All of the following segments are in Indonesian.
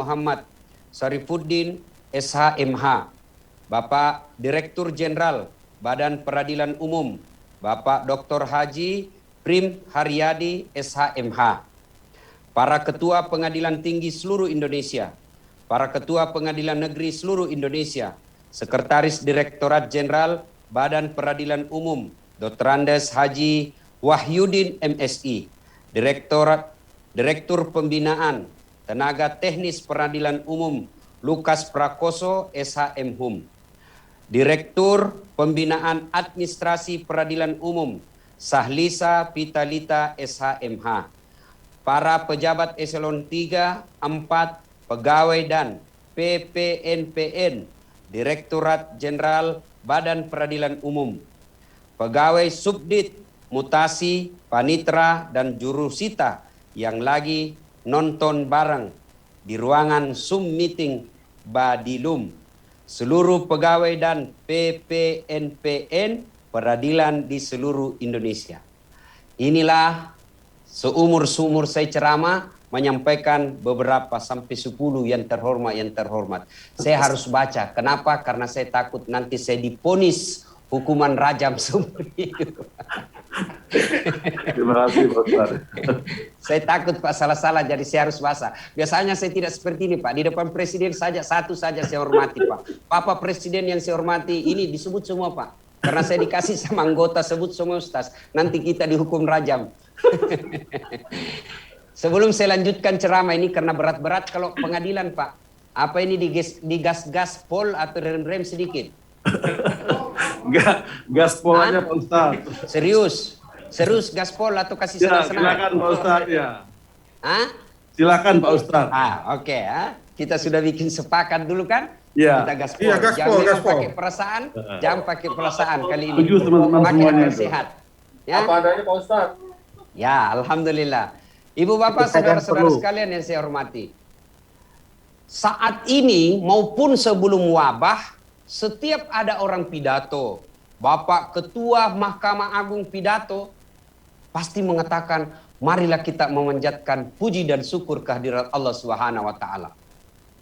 Muhammad Sarifuddin SHMH, Bapak Direktur Jenderal Badan Peradilan Umum, Bapak Dr. Haji Prim Haryadi SHMH, para Ketua Pengadilan Tinggi seluruh Indonesia, para Ketua Pengadilan Negeri seluruh Indonesia, Sekretaris Direktorat Jenderal Badan Peradilan Umum, Dr. Andes Haji Wahyudin MSI, Direktur Pembinaan Tenaga Teknis Peradilan Umum Lukas Prakoso SHM Hum, Direktur Pembinaan Administrasi Peradilan Umum Sahlisa Pitalita SHMH, para pejabat eselon 3, 4, pegawai dan PPNPN Direktorat Jenderal Badan Peradilan Umum, pegawai Subdit Mutasi, Panitra, dan Jurusita yang lagi nonton bareng di ruangan Zoom meeting Badilum, seluruh pegawai dan PPNPN peradilan di seluruh Indonesia. Inilah seumur saya ceramah menyampaikan beberapa sampai 10 yang terhormat. Saya harus baca. Kenapa? Karena saya takut nanti saya diponis hukuman rajam seumur hidup. Terima kasih Pak Ustaz. Saya takut Pak salah-salah, jadi saya harus baca. Biasanya saya tidak seperti ini Pak. Di depan Presiden saja, satu saja saya hormati Pak. Bapak Presiden yang saya hormati ini disebut semua Pak. Karena saya dikasih sama anggota sebut semua Ustaz. Nanti kita dihukum rajam. Sebelum saya lanjutkan ceramah ini karena berat-berat kalau pengadilan Pak. Apa ini digas-gas pol atau rem-rem sedikit? Gaspol aja Pak Ustaz. Serius gaspol atau kasih Ya, senang-senang? silakan Pak Ustaz ya. Hah? Silakan Pak Ustaz. Oke. Kita sudah bikin sepakat dulu kan? Ya. Kita gaspol. Iya, gaspol, Jangan gaspol. pakai perasaan, jangan pakai perasaan kali ini. Setuju teman-teman Pakai semuanya akal itu. sehat. Ya? Apa adanya Pak Ustadz? Ya, alhamdulillah. Ibu bapak, Itu saudara-saudara perlu. sekalian yang saya hormati. Saat ini maupun sebelum wabah, setiap ada orang pidato, Bapak Ketua Mahkamah Agung pidato, pasti mengatakan, marilah kita memanjatkan puji dan syukur kehadirat Allah Subhanahu wa Ta'ala.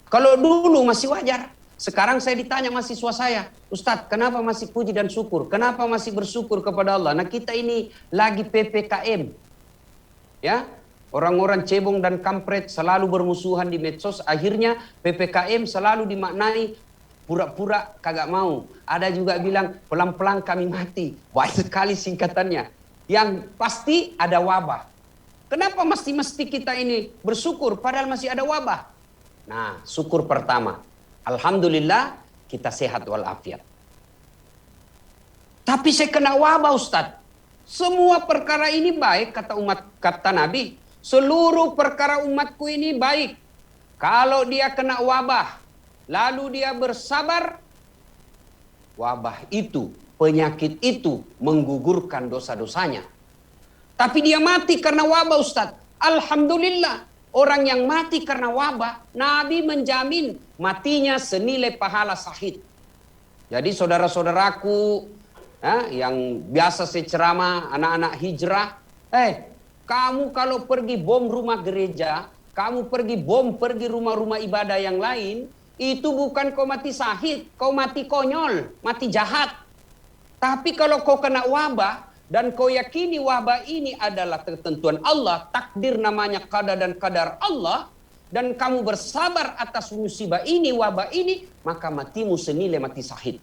Kalau dulu masih wajar, sekarang saya ditanya mahasiswa saya, Ustadz, kenapa masih puji dan syukur? Kenapa masih bersyukur kepada Allah? Nah, kita ini lagi PPKM. Ya, orang-orang cebong dan kampret selalu bermusuhan di medsos, akhirnya PPKM selalu dimaknai pura-pura kagak mau. Ada juga bilang pelan-pelan kami mati. Banyak sekali singkatannya. Yang pasti ada wabah. Kenapa mesti kita ini bersyukur padahal masih ada wabah? Nah, syukur pertama. Alhamdulillah kita sehat walafiat. Tapi saya kena wabah Ustadz. Semua perkara ini baik kata Nabi. Seluruh perkara umatku ini baik. Kalau dia kena wabah, lalu dia bersabar, wabah itu, penyakit itu menggugurkan dosa-dosanya. Tapi dia mati karena wabah Ustadz. Alhamdulillah, orang yang mati karena wabah, Nabi menjamin matinya senilai pahala syahid. Jadi saudara-saudaraku yang biasa saya ceramah, anak-anak hijrah, kamu kalau pergi bom rumah gereja, kamu pergi rumah-rumah ibadah yang lain, itu bukan kau mati syahid, kau mati konyol, mati jahat. Tapi kalau kau kena wabah, dan kau yakini wabah ini adalah ketentuan Allah, takdir namanya qada dan qadar Allah, dan kamu bersabar atas musibah ini, wabah ini, maka matimu senilai mati syahid.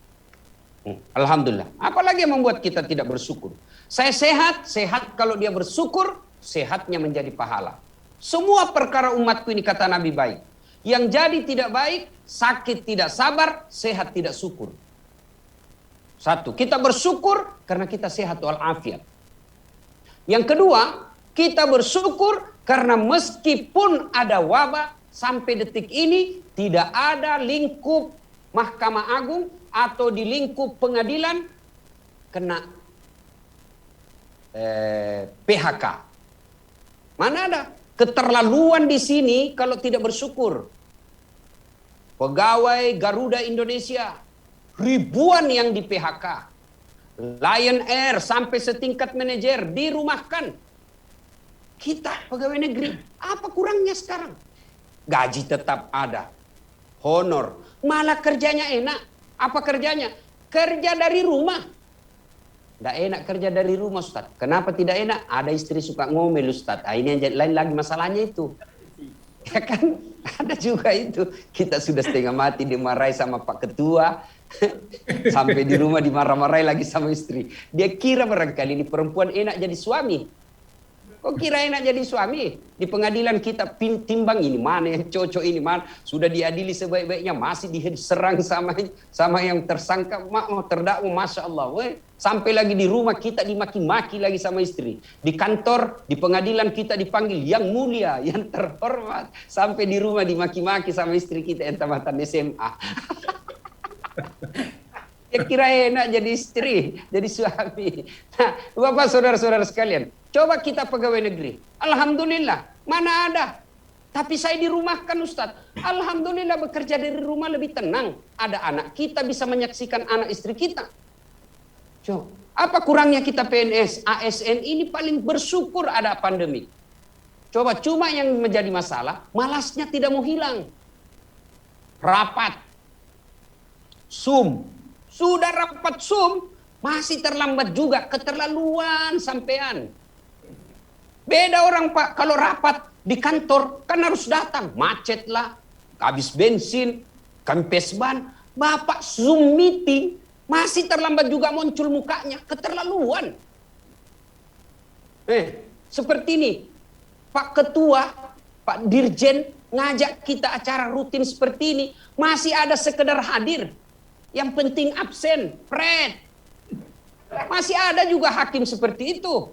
Alhamdulillah. Apalagi yang membuat kita tidak bersyukur? Saya sehat kalau dia bersyukur, sehatnya menjadi pahala. Semua perkara umatku ini kata Nabi baik. Yang jadi tidak baik, sakit tidak sabar, sehat tidak syukur. Satu, kita bersyukur karena kita sehat walafiat. Yang kedua, kita bersyukur karena meskipun ada wabah, sampai detik ini tidak ada lingkup Mahkamah Agung atau di lingkup pengadilan kena PHK. Mana ada keterlaluan di sini kalau tidak bersyukur. Pegawai Garuda Indonesia, ribuan yang di PHK. Lion Air sampai setingkat manajer dirumahkan. Kita pegawai negeri, apa kurangnya sekarang? gaji tetap ada, honor, malah kerjanya enak. Apa kerjanya? Kerja dari rumah. Tidak enak kerja dari rumah, Ustaz. Kenapa tidak enak? Ada istri suka ngomel, Ustaz. Ini yang lain lagi masalahnya itu. Ya kan? Ada juga itu. Kita sudah setengah mati dimarahi sama Pak Ketua. Sampai di rumah dimarah-marahi lagi sama istri. Dia kira barangkali ini perempuan enak jadi suami. Kok kira enak jadi suami? Di pengadilan kita timbang ini mana yang cocok, ini mana sudah diadili sebaik-baiknya masih diserang sama yang tersangka, terdakwa, masya Allah. Sampai lagi di rumah kita dimaki-maki lagi sama istri. Di kantor, di pengadilan kita dipanggil yang mulia, yang terhormat. Sampai di rumah dimaki-maki sama istri kita yang tamatan SMA. Ya kira enak jadi istri, jadi suami. Nah, Bapak saudara-saudara sekalian, coba kita pegawai negeri. Alhamdulillah, mana ada. Tapi saya dirumahkan, Ustadz. Alhamdulillah bekerja dari rumah lebih tenang. Ada anak kita bisa menyaksikan anak istri kita. Coba, apa kurangnya kita PNS, ASN ini paling bersyukur ada pandemi. Coba, cuma yang menjadi masalah, malasnya tidak mau hilang. Rapat, Zoom. Sudah rapat Zoom, masih terlambat juga, keterlaluan sampean. Beda orang Pak, kalau rapat di kantor kan harus datang, macet lah, habis bensin, kempes ban. Bapak Zoom meeting, masih terlambat juga muncul mukanya, keterlaluan. Seperti ini, Pak Ketua, Pak Dirjen ngajak kita acara rutin seperti ini, masih ada sekedar hadir. Yang penting absen, Fred. Masih ada juga hakim seperti itu.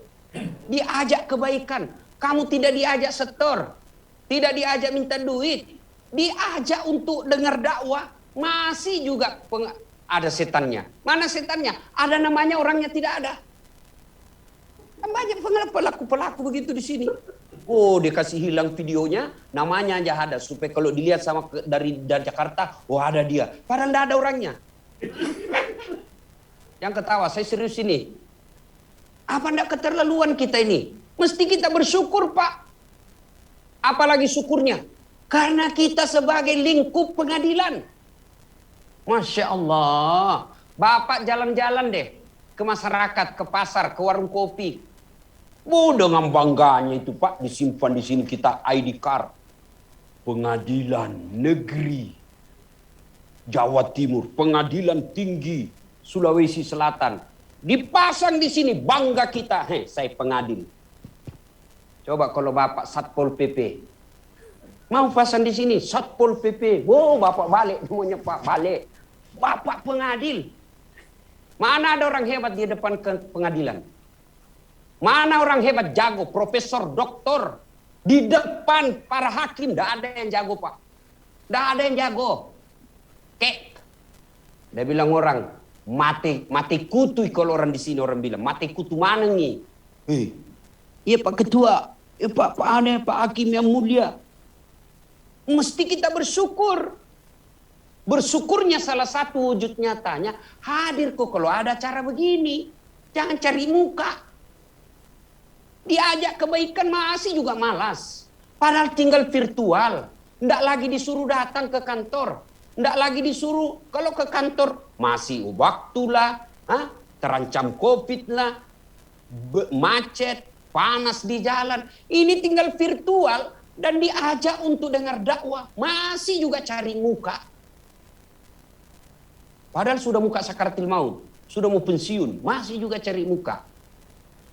Diajak kebaikan. Kamu tidak diajak setor. Tidak diajak minta duit. Diajak untuk dengar dakwah. Masih juga ada setannya. Mana setannya? Ada namanya, orangnya tidak ada. Banyak pelaku-pelaku begitu di sini. Oh, dikasih hilang videonya, namanya aja ada. Supaya kalau dilihat sama dari Jakarta, oh ada dia. Padahal tidak ada orangnya. Yang ketawa, saya serius ini. Apa enggak keterlaluan kita ini? Mesti kita bersyukur, Pak. Apalagi syukurnya? Karena kita sebagai lingkup pengadilan. Masya Allah. Bapak jalan-jalan deh ke masyarakat, ke pasar, ke warung kopi. Dengan bangganya itu, Pak, disimpan di sini kita ID card. Pengadilan Negeri Jawa Timur, Pengadilan Tinggi Sulawesi Selatan. Dipasang di sini, bangga kita. Saya pengadil. Coba kalau Bapak Satpol PP. Mau pasang di sini, Satpol PP. Oh, Bapak balik, semuanya Pak balik. Bapak pengadil. Mana ada orang hebat di depan pengadilan? Mana orang hebat, jago, profesor, doktor. Di depan para hakim, tidak ada yang jago, Pak. Tidak ada yang jago. Dia bilang orang, mati kutu kalau orang di sini orang bilang, mati kutu mana nih? Iya Pak Ketua, Pak Ane, Pak Hakim yang mulia. Mesti kita bersyukur. Bersyukurnya salah satu wujud nyatanya, hadir kok kalau ada acara begini. Jangan cari muka. Diajak kebaikan masih juga malas. Padahal tinggal virtual. Tidak lagi disuruh datang ke kantor. Tidak lagi disuruh, kalau ke kantor masih waktulah, terancam COVID lah, macet, panas di jalan. Ini tinggal virtual dan diajak untuk dengar dakwah. Masih juga cari muka. Padahal sudah muka sakaratil maut, sudah mau pensiun, masih juga cari muka.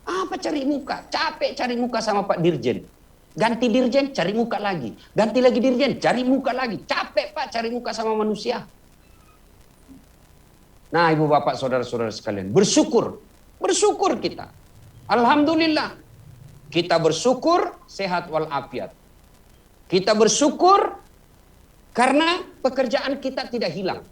Apa cari muka? Capek cari muka sama Pak Dirjen. Ganti dirjen, cari muka lagi. Ganti lagi dirjen, cari muka lagi. Capek Pak cari muka sama manusia. Nah, Ibu Bapak, saudara-saudara sekalian, bersyukur. Bersyukur kita. Alhamdulillah. Kita bersyukur sehat walafiat. Kita bersyukur karena pekerjaan kita tidak hilang.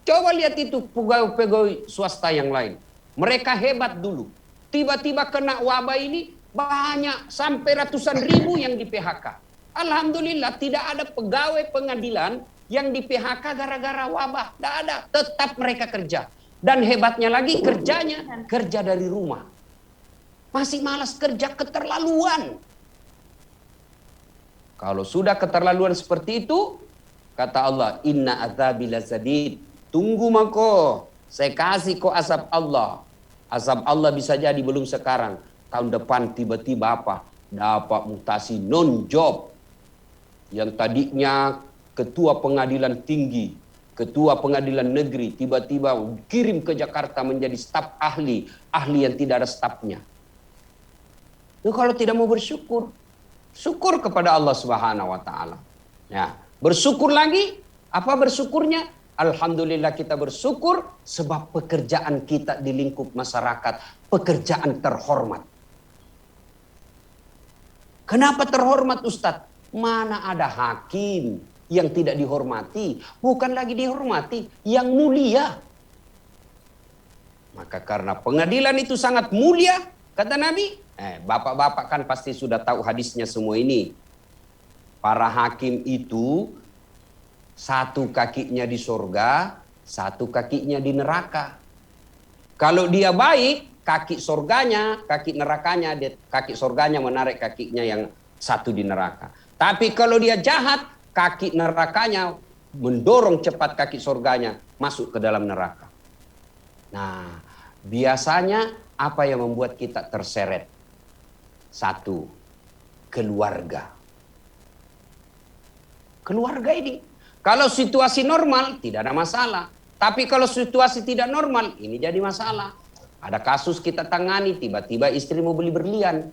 Coba lihat itu pegawai swasta yang lain. Mereka hebat dulu. Tiba-tiba kena wabah ini, banyak sampai ratusan ribu yang di PHK. Alhamdulillah tidak ada pegawai pengadilan yang di PHK gara-gara wabah. Tidak ada. Tetap mereka kerja. Dan hebatnya lagi kerjanya kerja dari rumah. Masih malas kerja, keterlaluan. Kalau sudah keterlaluan seperti itu, kata Allah, inna azabi lazadid. Tunggu mako, saya kasih kok azab Allah. Azab Allah bisa jadi belum sekarang. Tahun depan tiba-tiba apa? Dapat mutasi non-job. Yang tadinya ketua pengadilan tinggi, ketua pengadilan negeri, tiba-tiba kirim ke Jakarta menjadi staf ahli, ahli yang tidak ada stafnya. Itu kalau tidak mau bersyukur, syukur kepada Allah Subhanahu wa taala. Ya, bersyukur lagi, apa bersyukurnya? Alhamdulillah kita bersyukur sebab pekerjaan kita di lingkup masyarakat, pekerjaan terhormat. Kenapa terhormat, Ustadz? Mana ada hakim yang tidak dihormati? Bukan lagi dihormati, yang mulia. Maka karena pengadilan itu sangat mulia, kata Nabi, bapak-bapak kan pasti sudah tahu hadisnya semua ini. Para hakim itu satu kakinya di surga, satu kakinya di neraka. Kalau dia baik, kaki surganya, kaki nerakanya, kaki surganya menarik kakinya yang satu di neraka. Tapi kalau dia jahat, kaki nerakanya mendorong cepat kaki surganya masuk ke dalam neraka. Nah, biasanya apa yang membuat kita terseret? Satu, keluarga. Keluarga ini, kalau situasi normal tidak ada masalah. Tapi kalau situasi tidak normal, ini jadi masalah. Ada kasus kita tangani, tiba-tiba istri mau beli berlian.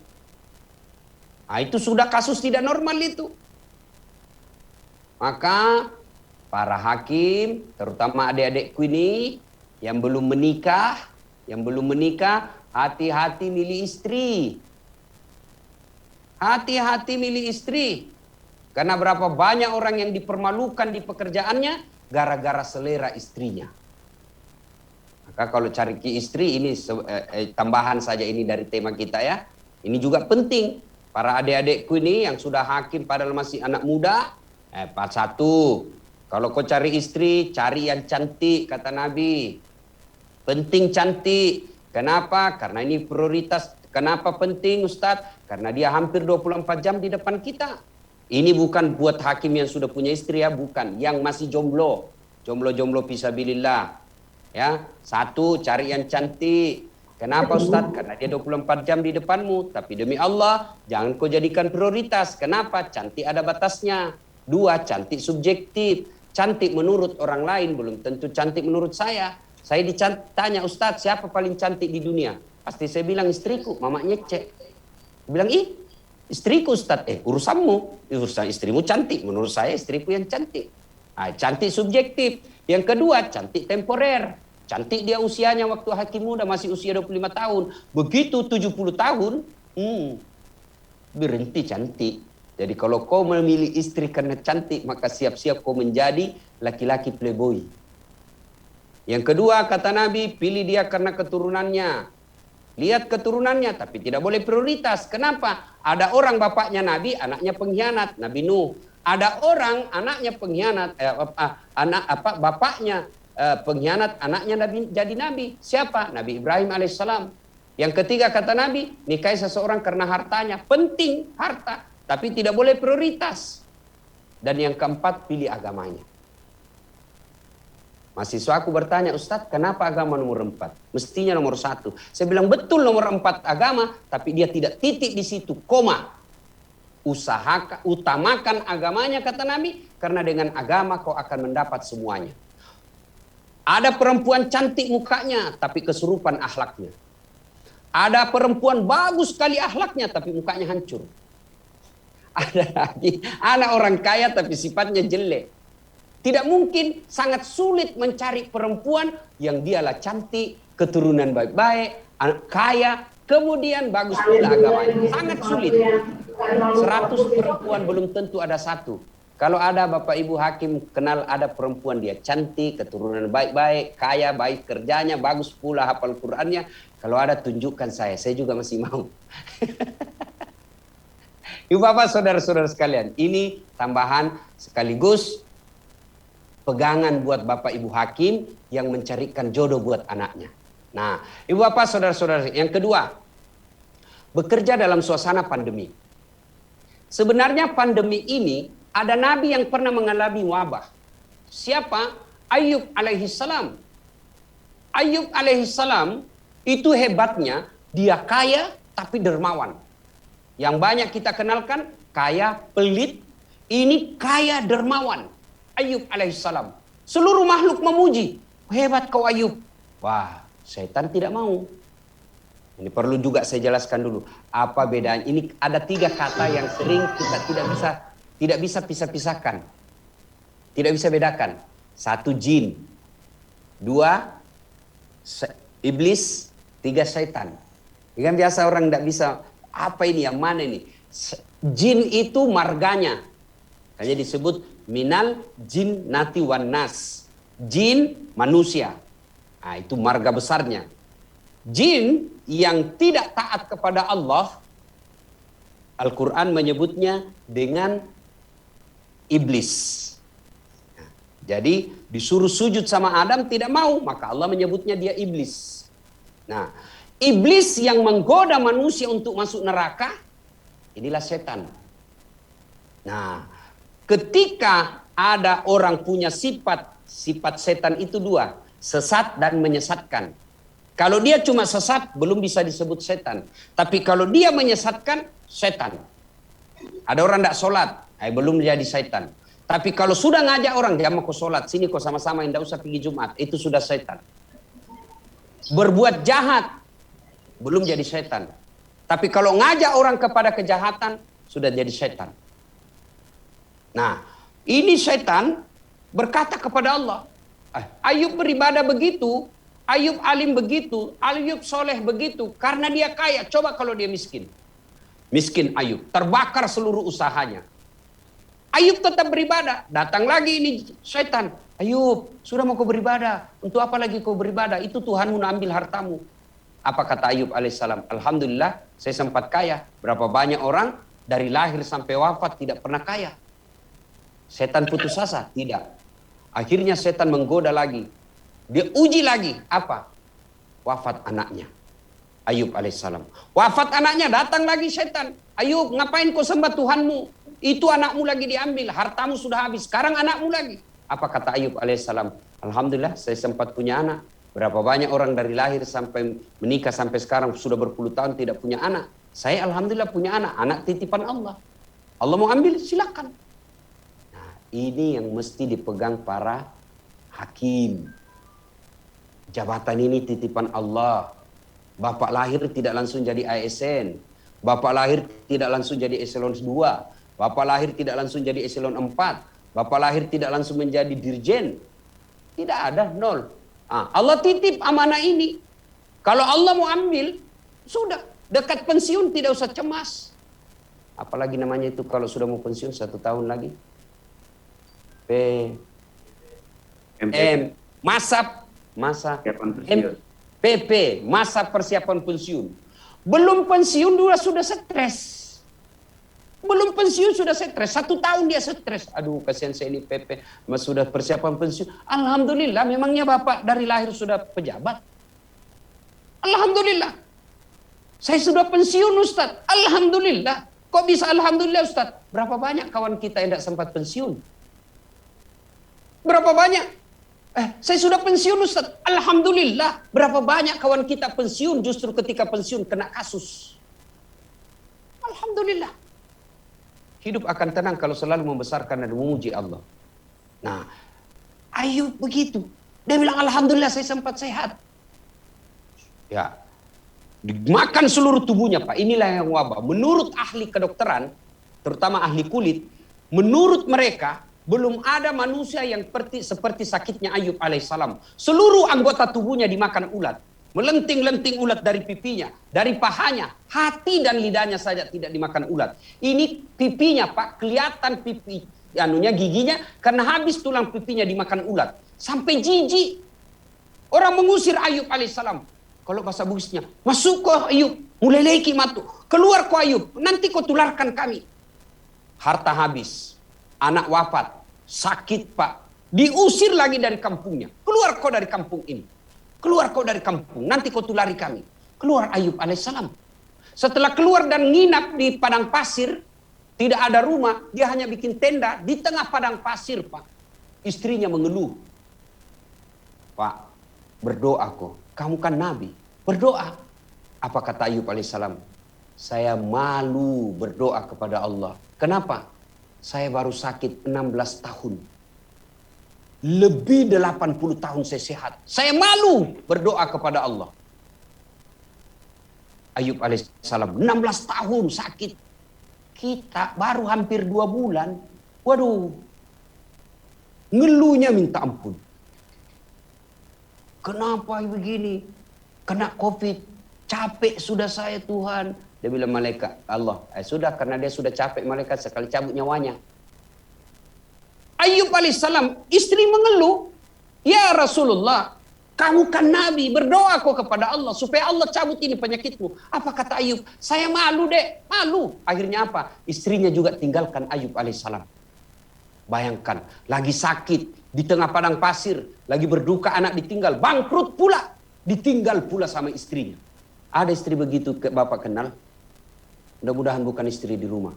Nah, itu sudah kasus tidak normal itu. Maka para hakim, terutama adik-adikku ini yang belum menikah, hati-hati milih istri. Hati-hati milih istri. Karena berapa banyak orang yang dipermalukan di pekerjaannya gara-gara selera istrinya. Maka kalau cari istri ini tambahan saja ini dari tema kita ya. Ini juga penting. Para adik-adikku ini yang sudah hakim padahal masih anak muda. Satu, kalau kau cari istri, cari yang cantik, kata Nabi. Penting cantik. Kenapa? Karena ini prioritas. Kenapa penting, Ustadz? Karena dia hampir 24 jam di depan kita. Ini bukan buat hakim yang sudah punya istri ya, bukan. Yang masih jomblo. Jomblo-jomblo fisabilillah. Ya, satu, cari yang cantik. Kenapa Ustadz? Karena dia 24 jam di depanmu. Tapi demi Allah, jangan kau jadikan prioritas. Kenapa? Cantik ada batasnya. Dua, cantik subjektif. Cantik menurut orang lain, belum tentu cantik menurut saya. Saya ditanya, Ustadz, siapa paling cantik di dunia? Pasti saya bilang istriku, mama nyecek. Bilang, istriku Ustadz. Urusanmu. Urusan istrimu cantik. Menurut saya istriku yang cantik. Nah, cantik subjektif. Yang kedua, cantik temporer. Cantik dia usianya waktu hakim muda masih usia 25 tahun. Begitu 70 tahun, berhenti cantik. Jadi kalau kau memilih istri karena cantik, maka siap-siap kau menjadi laki-laki playboy. Yang kedua, kata Nabi, pilih dia karena keturunannya. Lihat keturunannya, tapi tidak boleh prioritas. Kenapa? Ada orang bapaknya Nabi, anaknya pengkhianat, Nabi Nuh. Ada orang anaknya pengkhianat, bapaknya pengkhianat, anaknya Nabi, jadi Nabi. Siapa? Nabi Ibrahim alaihissalam. Yang ketiga kata Nabi, nikahi seseorang karena hartanya. Penting harta, tapi tidak boleh prioritas. Dan yang keempat, pilih agamanya. Mahasiswa aku bertanya, Ustadz, kenapa agama nomor 4? Mestinya nomor 1. Saya bilang, betul nomor 4 agama, tapi dia tidak titik di situ, koma. Usahakan, utamakan agamanya, kata Nabi, karena dengan agama kau akan mendapat semuanya. Ada perempuan cantik mukanya, tapi kesurupan akhlaknya. Ada perempuan bagus sekali akhlaknya, tapi mukanya hancur. Ada lagi, anak orang kaya tapi sifatnya jelek. Tidak mungkin, sangat sulit mencari perempuan yang dialah cantik, keturunan baik-baik, kaya, kemudian bagus pula agamanya. Sangat sulit. 100 perempuan belum tentu ada satu. Kalau ada Bapak Ibu Hakim kenal ada perempuan dia cantik, keturunan baik-baik, kaya, baik kerjanya, bagus pula hafal Qur'annya. Kalau ada tunjukkan saya juga masih mau. Ibu Bapak, saudara-saudara sekalian, ini tambahan sekaligus pegangan buat Bapak Ibu Hakim yang mencarikan jodoh buat anaknya. Nah, Ibu Bapak, saudara-saudara, yang kedua, bekerja dalam suasana pandemi. Sebenarnya pandemi ini ada nabi yang pernah mengalami wabah. Siapa? Ayub alaihissalam. Ayub alaihissalam itu hebatnya, dia kaya tapi dermawan. Yang banyak kita kenalkan, kaya, pelit. Ini kaya dermawan. Ayub alaihissalam. Seluruh makhluk memuji. Hebat kau Ayub. Wah, setan tidak mau. Ini perlu juga saya jelaskan dulu. Apa bedanya? Ini ada 3 kata yang sering kita tidak bisa pisah-pisahkan. Tidak bisa bedakan. 1 jin. 2 iblis. 3 setan. Ini kan biasa orang tidak bisa, apa ini yang mana ini? Jin itu marganya. Hanya disebut minal jin nati wan nas. Jin manusia. Nah, itu marga besarnya. Jin yang tidak taat kepada Allah, Al-Quran menyebutnya dengan iblis. Nah, jadi disuruh sujud sama Adam tidak mau, maka Allah menyebutnya dia iblis. Nah, iblis yang menggoda manusia untuk masuk neraka, inilah setan. Nah, ketika ada orang punya sifat setan itu 2, sesat dan menyesatkan. Kalau dia cuma sesat, belum bisa disebut setan. Tapi kalau dia menyesatkan, setan. Ada orang tidak sholat, belum jadi setan. Tapi kalau sudah ngajak orang, dia mau ke sholat, sini kok sama-sama, tidak usah pergi Jumat, itu sudah setan. Berbuat jahat, belum jadi setan. Tapi kalau ngajak orang kepada kejahatan, sudah jadi setan. Nah, ini setan berkata kepada Allah, Ayub beribadah begitu, Ayub alim begitu, Ayub soleh begitu, karena dia kaya. Coba kalau dia miskin. Miskin Ayub, terbakar seluruh usahanya. Ayub tetap beribadah. Datang lagi ini setan. Ayub, sudah mau kau beribadah. Untuk apa lagi kau beribadah? Itu Tuhanmu ambil hartamu. Apa kata Ayub alaihissalam? Alhamdulillah, saya sempat kaya. Berapa banyak orang dari lahir sampai wafat tidak pernah kaya. Setan putus asa? Tidak. Akhirnya setan menggoda lagi. Dia uji lagi. Apa? Wafat anaknya. Ayub alaihissalam. Wafat anaknya, datang lagi setan. Ayub, ngapain kau sembah Tuhanmu? Itu anakmu lagi diambil. Hartamu sudah habis. Sekarang anakmu lagi. Apa kata Ayub alaihissalam? Alhamdulillah, saya sempat punya anak. Berapa banyak orang dari lahir sampai menikah sampai sekarang sudah berpuluh tahun tidak punya anak. Saya alhamdulillah punya anak. Anak titipan Allah. Allah mau ambil, silakan. Nah, ini yang mesti dipegang para hakim. Jabatan ini titipan Allah. Bapak lahir tidak langsung jadi ASN. Bapak lahir tidak langsung jadi eselon 2. Bapak lahir tidak langsung jadi eselon 4. Bapak lahir tidak langsung menjadi dirjen. Tidak ada, 0. Allah titip amanah ini. Kalau Allah mau ambil, sudah. Dekat pensiun tidak usah cemas. Apalagi namanya itu kalau sudah mau pensiun 1 tahun lagi. Masa PP, masa persiapan pensiun. Belum pensiun sudah stres. Belum pensiun sudah stres. 1 tahun dia stres. Aduh, kasihan saya ini PP. Mas sudah persiapan pensiun. Alhamdulillah, memangnya Bapak dari lahir sudah pejabat? Alhamdulillah. Saya sudah pensiun Ustaz. Alhamdulillah. Kok bisa alhamdulillah Ustaz? Berapa banyak kawan kita yang tidak sempat pensiun? Berapa banyak? Saya sudah pensiun Ustaz. Alhamdulillah. Berapa banyak kawan kita pensiun justru ketika pensiun kena kasus. Alhamdulillah. Hidup akan tenang kalau selalu membesarkan dan memuji Allah. Nah, Ayub begitu. Dia bilang alhamdulillah saya sempat sehat. Ya. Dimakan seluruh tubuhnya Pak. Inilah yang wabah. Menurut ahli kedokteran, terutama ahli kulit, menurut mereka belum ada manusia yang seperti sakitnya Ayub alaihissalam. Seluruh anggota tubuhnya dimakan ulat. Melenting-lenting ulat dari pipinya, dari pahanya, hati dan lidahnya saja tidak dimakan ulat. Ini pipinya Pak, kelihatan pipi, giginya, karena habis tulang pipinya dimakan ulat. Sampai jijik. Orang mengusir Ayub alaihissalam. Kalau bahasa Bugisnya, masuk kau Ayub, mulai lagi matu. Keluar kau Ayub, nanti kau tularkan kami. Harta habis, anak wafat, sakit Pak. Diusir lagi dari kampungnya. Keluar kau dari kampung ini. Keluar kau dari kampung, nanti kau tulari kami. Keluar Ayub alaihissalam. Setelah keluar dan nginap di padang pasir, Tidak ada rumah, dia hanya bikin tenda di tengah padang pasir, Pak. Istrinya mengeluh. Pak, berdoa kok. Kamu kan nabi, berdoa. Apa kata Ayub alaihissalam? Saya malu berdoa kepada Allah. Kenapa? Saya baru sakit 16 tahun. Lebih 80 tahun saya sehat. Saya malu berdoa kepada Allah. Ayub alaihissalam 16 tahun sakit. Kita baru hampir 2 bulan. Waduh. Ngeluhnya minta ampun. Kenapa begini? Kena COVID. Capek sudah saya Tuhan. Dia bilang malaikat Allah. Sudah karena dia sudah capek malaikat sekali cabut nyawanya. Ayub alaihissalam istri mengeluh. Ya Rasulullah. Kamu kan Nabi, berdoa kau kepada Allah supaya Allah cabut ini penyakitmu. Apa kata Ayub? Saya malu dek, malu. Akhirnya apa? Istrinya juga tinggalkan Ayub alaihissalam. Bayangkan, lagi sakit, di tengah padang pasir, lagi berduka anak ditinggal, bangkrut pula. Ditinggal pula sama istrinya. Ada istri begitu Bapak kenal? Mudah-mudahan bukan istri di rumah.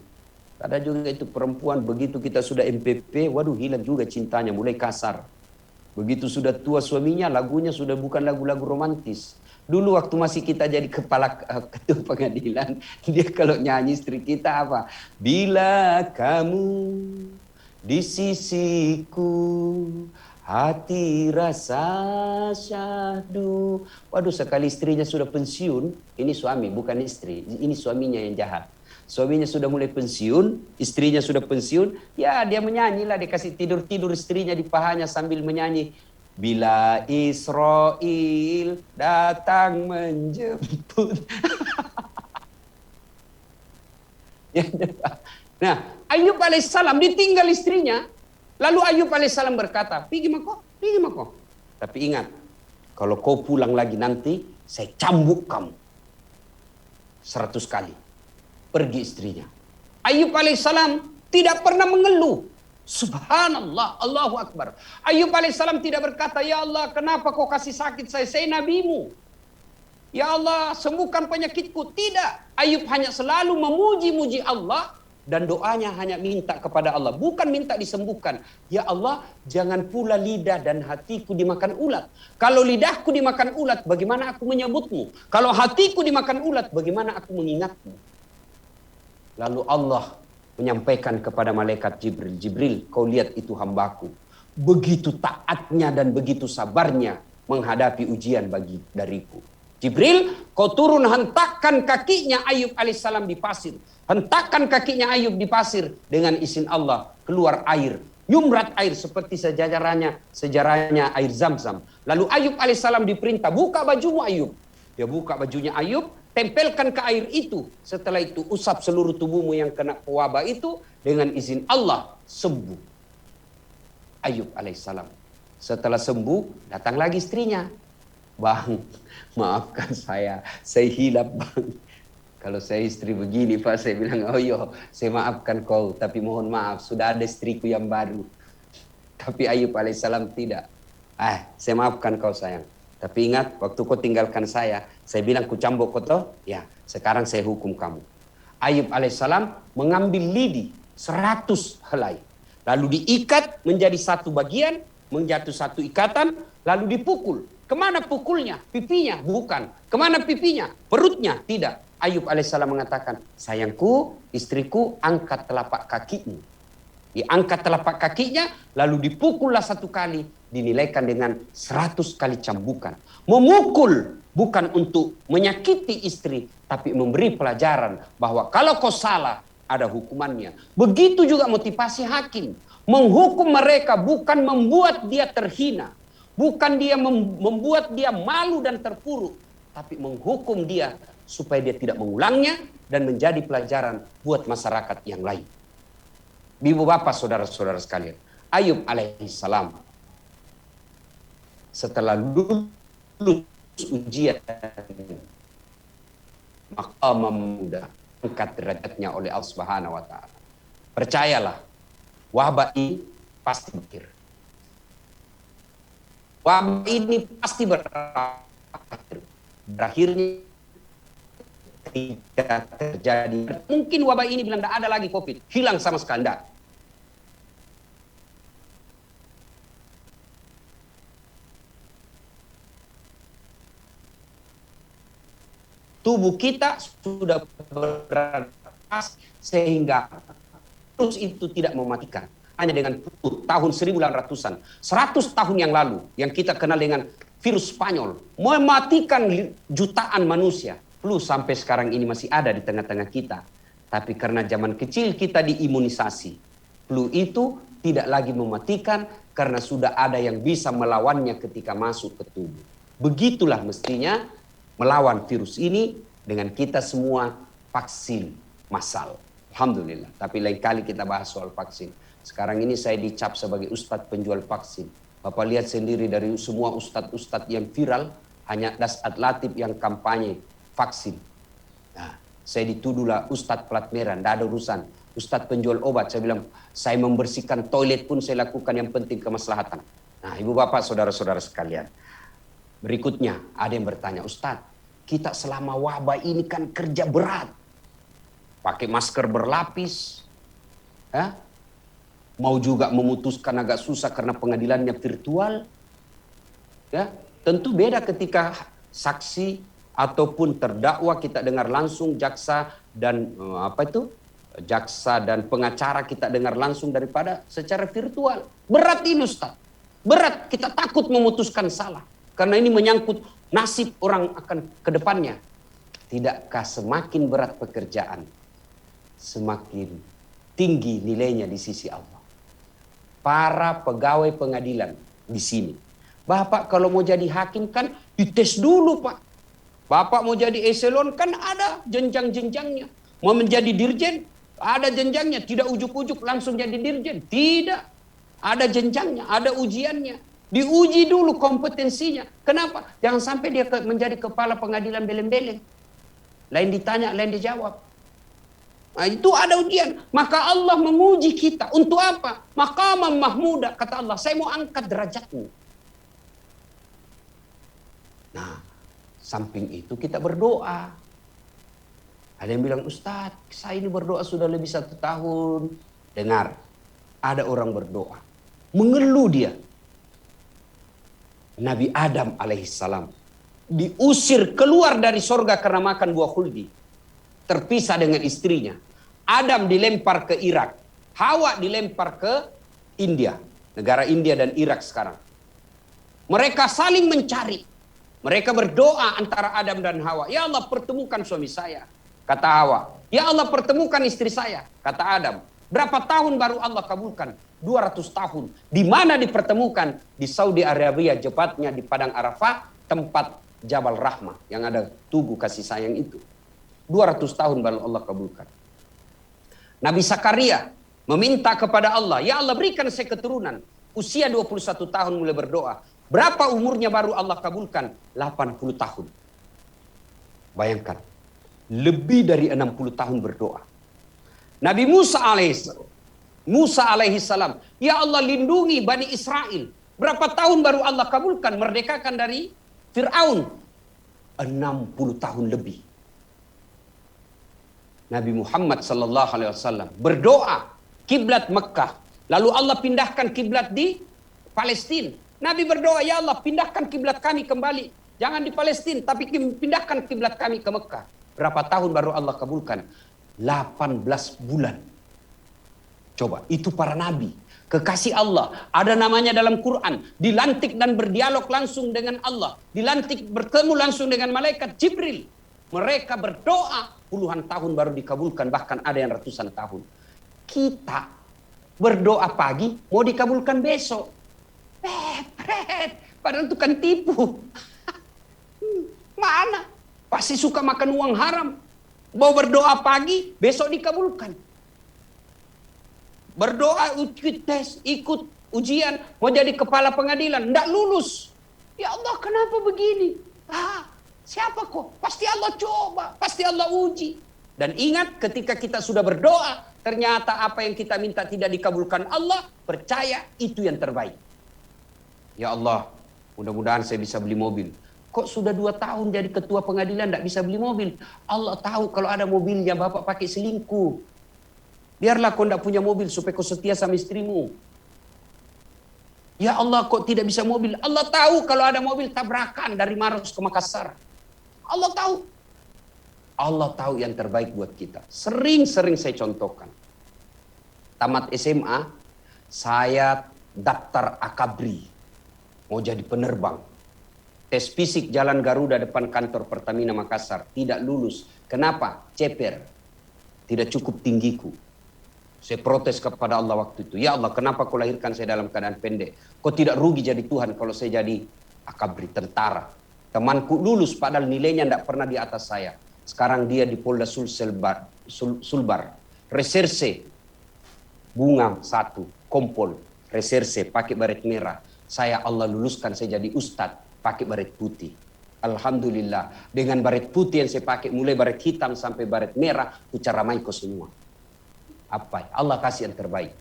Ada juga itu perempuan, begitu kita sudah MPP, waduh hilang juga cintanya, mulai kasar. Begitu sudah tua suaminya, lagunya sudah bukan lagu-lagu romantis. Dulu waktu masih kita jadi ketua pengadilan, dia kalau nyanyi istri kita apa? Bila kamu di sisiku, hati rasa syahdu. Waduh, sekali istrinya sudah pensiun, ini suami bukan istri, ini suaminya yang jahat. Suaminya sudah mulai pensiun, istrinya sudah pensiun, ya dia menyanyi lah, dia kasih tidur-tidur istrinya di pahanya sambil menyanyi. Bila Israel datang menjemput. Nah, Ayub alaihissalam ditinggal istrinya, lalu Ayub alaihissalam berkata, pergi mako. Tapi ingat, kalau kau pulang lagi nanti, saya cambuk kamu 100 kali. Pergi istrinya. Ayub alaihissalam tidak pernah mengeluh. Subhanallah, Allahu Akbar. Ayub alaihissalam tidak berkata, ya Allah kenapa kau kasih sakit saya nabimu. Ya Allah sembuhkan penyakitku. Tidak. Ayub hanya selalu memuji-muji Allah. Dan doanya hanya minta kepada Allah. Bukan minta disembuhkan. Ya Allah, jangan pula lidah dan hatiku dimakan ulat. Kalau lidahku dimakan ulat, bagaimana aku menyebutmu? Kalau hatiku dimakan ulat, bagaimana aku mengingatmu? Lalu Allah menyampaikan kepada malaikat Jibril. Jibril, kau lihat itu hambaku. Begitu taatnya dan begitu sabarnya menghadapi ujian dariku. Jibril, kau turun hentakkan kakinya Ayub alaihissalam di pasir. Hentakkan kakinya Ayub di pasir. Dengan izin Allah keluar air. Nyumrat air seperti sejarahnya air Zam-Zam. Lalu Ayub alaihissalam diperintah, buka bajumu Ayub. Dia buka bajunya Ayub, tempelkan ke air itu. Setelah itu usap seluruh tubuhmu yang kena wabah itu. Dengan izin Allah sembuh. Ayub alaihissalam. Setelah sembuh datang lagi istrinya. Bang, maafkan saya hilap bang. Kalau saya istri begini Pak, saya bilang, oh iya, saya maafkan kau. Tapi mohon maaf, sudah ada istriku yang baru. Tapi Ayub alaihissalam tidak. Saya maafkan kau sayang. Tapi ingat, waktu kau tinggalkan saya bilang ku cambuk kau toh? Ya, sekarang saya hukum kamu. Ayub alaihissalam mengambil lidi 100 helai. Lalu diikat menjadi satu bagian, menjatuh satu ikatan, lalu dipukul. Kemana pukulnya? Pipinya? Bukan. Kemana pipinya? Perutnya? Tidak. Ayub alaihissalam mengatakan, sayangku, istriku, angkat telapak kakimu. Diangkat telapak kakinya, lalu dipukullah 1 kali, dinilaikan dengan 100 kali cambukan. Memukul bukan untuk menyakiti istri, tapi memberi pelajaran bahwa kalau kau salah, ada hukumannya. Begitu juga motivasi hakim. Menghukum mereka bukan membuat dia terhina. Bukan dia membuat dia malu dan terpuruk. Tapi menghukum dia supaya dia tidak mengulangnya dan menjadi pelajaran buat masyarakat yang lain. Ibu bapak saudara-saudara sekalian. Ayub alaihissalam. Setelah lulus ujian. Maka memudah angkat derajatnya oleh Allah Subhanahu wa ta'ala. Percayalah. Wabah ini pasti berakhir. Wabah ini pasti berakhir. Berakhirnya ketika terjadi. Mungkin wabah ini bilang tidak ada lagi COVID, hilang sama sekali. Tidak. Tubuh kita sudah beradaptasi sehingga virus itu tidak mematikan. Hanya dengan tahun 1800-an, 100 tahun yang lalu, yang kita kenal dengan virus Spanyol, mematikan jutaan manusia. Flu sampai sekarang ini masih ada di tengah-tengah kita. Tapi karena zaman kecil kita diimunisasi, flu itu tidak lagi mematikan karena sudah ada yang bisa melawannya ketika masuk ke tubuh. Begitulah mestinya melawan virus ini dengan kita semua vaksin massal. Alhamdulillah. Tapi lain kali kita bahas soal vaksin. Sekarang ini saya dicap sebagai ustadz penjual vaksin. Bapak lihat sendiri dari semua ustadz-ustadz yang viral, hanya Dasat Latif yang kampanye vaksin. Nah, saya dituduhlah ustadz plat merah, tidak ada urusan. Ustadz penjual obat, saya bilang, saya membersihkan toilet pun saya lakukan, yang penting kemaslahatan. Nah, ibu bapak, saudara-saudara sekalian. Berikutnya, ada yang bertanya, Ustadz, kita selama wabah ini kan kerja berat. Pakai masker berlapis, ya? Mau juga memutuskan agak susah karena pengadilannya virtual. Ya, tentu beda ketika saksi ataupun terdakwa kita dengar langsung, jaksa dan jaksa dan pengacara kita dengar langsung daripada secara virtual. Berat ini Ustaz. Berat, kita takut memutuskan salah. Karena ini menyangkut nasib orang akan ke depannya. Tidakkah semakin berat pekerjaan, semakin tinggi nilainya di sisi Allah. Para pegawai pengadilan di sini. Bapak kalau mau jadi hakim kan dites dulu Pak. Bapak mau jadi eselon kan ada jenjang-jenjangnya. Mau menjadi dirjen ada jenjangnya. Tidak ujuk-ujuk langsung jadi dirjen. Tidak. Ada jenjangnya, ada ujiannya. Diuji dulu kompetensinya. Kenapa? Jangan sampai dia menjadi kepala pengadilan beleng-beleng. Lain ditanya, lain dijawab. Nah, itu ada ujian. Maka Allah menguji kita. Untuk apa? Maqaman mahmuda. Kata Allah, saya mau angkat derajatmu. Nah, samping itu kita berdoa. Ada yang bilang, Ustadz, saya ini berdoa sudah lebih 1 tahun. Dengar, ada orang berdoa. Mengeluh dia. Nabi Adam alaihissalam diusir keluar dari sorga karena makan buah khuldi. Terpisah dengan istrinya. Adam dilempar ke Irak. Hawa dilempar ke India. Negara India dan Irak sekarang. Mereka saling mencari. Mereka berdoa antara Adam dan Hawa. Ya Allah, pertemukan suami saya. Kata Hawa. Ya Allah, pertemukan istri saya. Kata Adam. Berapa tahun baru Allah kabulkan? 200 tahun. Di mana dipertemukan? Di Saudi Arabia, tepatnya di Padang Arafah, tempat Jabal Rahmah yang ada tugu kasih sayang itu. 200 tahun baru Allah kabulkan. Nabi Zakaria meminta kepada Allah, ya Allah berikan saya keturunan. Usia 21 tahun mulai berdoa. Berapa umurnya baru Allah kabulkan? 80 tahun. Bayangkan, lebih dari 60 tahun berdoa. Nabi Musa alaihissalam, ya Allah lindungi Bani Israel. Berapa tahun baru Allah kabulkan? Merdekakan dari Fir'aun. 60 tahun lebih. Nabi Muhammad sallallahu alaihi wasallam berdoa kiblat Mekah, lalu Allah pindahkan kiblat di Palestina. Nabi berdoa, ya Allah pindahkan kiblat kami kembali, jangan di Palestina tapi pindahkan kiblat kami ke Mekah. Berapa tahun baru Allah kabulkan? 18 bulan. Coba, itu para nabi, kekasih Allah, ada namanya dalam Quran, dilantik dan berdialog langsung dengan Allah, dilantik bertemu langsung dengan malaikat Jibril. Mereka berdoa puluhan tahun baru dikabulkan, bahkan ada yang ratusan tahun. Kita berdoa pagi, mau dikabulkan besok. Padahal itu kan tipu. Mana? Pasti suka makan uang haram. Mau berdoa pagi, besok dikabulkan. Berdoa, ikut tes, ikut ujian, mau jadi kepala pengadilan, tidak lulus. Ya Allah, kenapa begini? Siapa kok? Pasti Allah coba, pasti Allah uji. Dan ingat ketika kita sudah berdoa, ternyata apa yang kita minta tidak dikabulkan Allah, percaya itu yang terbaik. Ya Allah, mudah-mudahan saya bisa beli mobil. Kok sudah 2 tahun jadi ketua pengadilan tidak bisa beli mobil? Allah tahu kalau ada mobilnya bapak pakai selingkuh. Biarlah kau tidak punya mobil supaya kau setia sama istrimu. Ya Allah kok tidak bisa mobil? Allah tahu kalau ada mobil tabrakan dari Maros ke Makassar. Allah tahu. Allah tahu yang terbaik buat kita. Sering-sering saya contohkan. Tamat SMA, saya daftar akabri. Mau jadi penerbang. Tes fisik Jalan Garuda depan kantor Pertamina Makassar. Tidak lulus. Kenapa? Ceper. Tidak cukup tinggiku. Saya protes kepada Allah waktu itu. Ya Allah, kenapa kau lahirkan saya dalam keadaan pendek? Kau tidak rugi jadi Tuhan kalau saya jadi akabri, tentara. Temanku lulus padahal nilainya tidak pernah di atas saya. Sekarang dia di Polda Sulbar. Reserse. Bunga 1. Kompol. Reserse. Pakai baret merah. Saya Allah luluskan saya jadi ustadz. Pakai baret putih. Alhamdulillah. Dengan baret putih yang saya pakai, mulai baret hitam sampai baret merah, ku caramai kau semua. Apa? Allah kasih yang terbaik.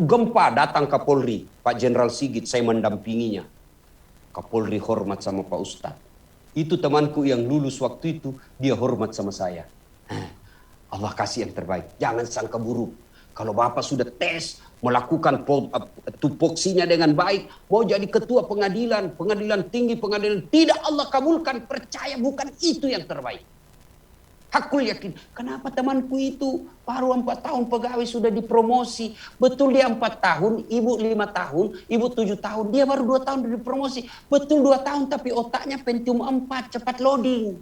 Gempa datang Kapolri, Pak Jenderal Sigit, saya mendampinginya. Kapolri hormat sama Pak Ustadz. Itu temanku yang lulus waktu itu, dia hormat sama saya. Allah kasih yang terbaik. Jangan sangka buruk. Kalau Bapak sudah tes, melakukan tupoksinya dengan baik, mau jadi ketua pengadilan, pengadilan tinggi, pengadilan tidak Allah kabulkan, percaya bukan itu yang terbaik. Hakul yakin. Kenapa temanku itu baru 4 tahun pegawai sudah dipromosi. Betul dia 4 tahun, ibu 5 tahun, ibu 7 tahun. Dia baru 2 tahun dipromosi. Betul 2 tahun tapi otaknya Pentium 4, cepat loading.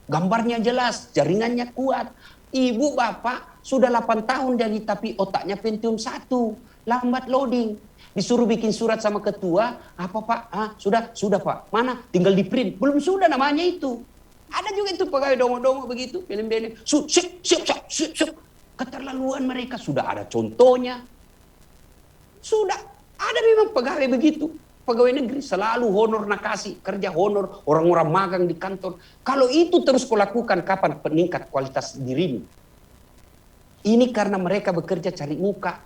Gambarnya jelas, jaringannya kuat. Ibu bapak sudah 8 tahun jadi tapi otaknya Pentium 1, lambat loading. Disuruh bikin surat sama ketua, apa pak? Sudah pak. Mana? Tinggal di print. Belum sudah namanya itu. Ada juga itu pegawai dongo-dongo begitu, film-film. Siap. Keterlaluan mereka sudah ada contohnya. Sudah ada memang pegawai begitu. Pegawai negeri selalu honor nakasi, kerja honor, orang-orang magang di kantor. Kalau itu terus kau lakukan, kapan peningkat kualitas dirimu? Ini karena mereka bekerja cari muka.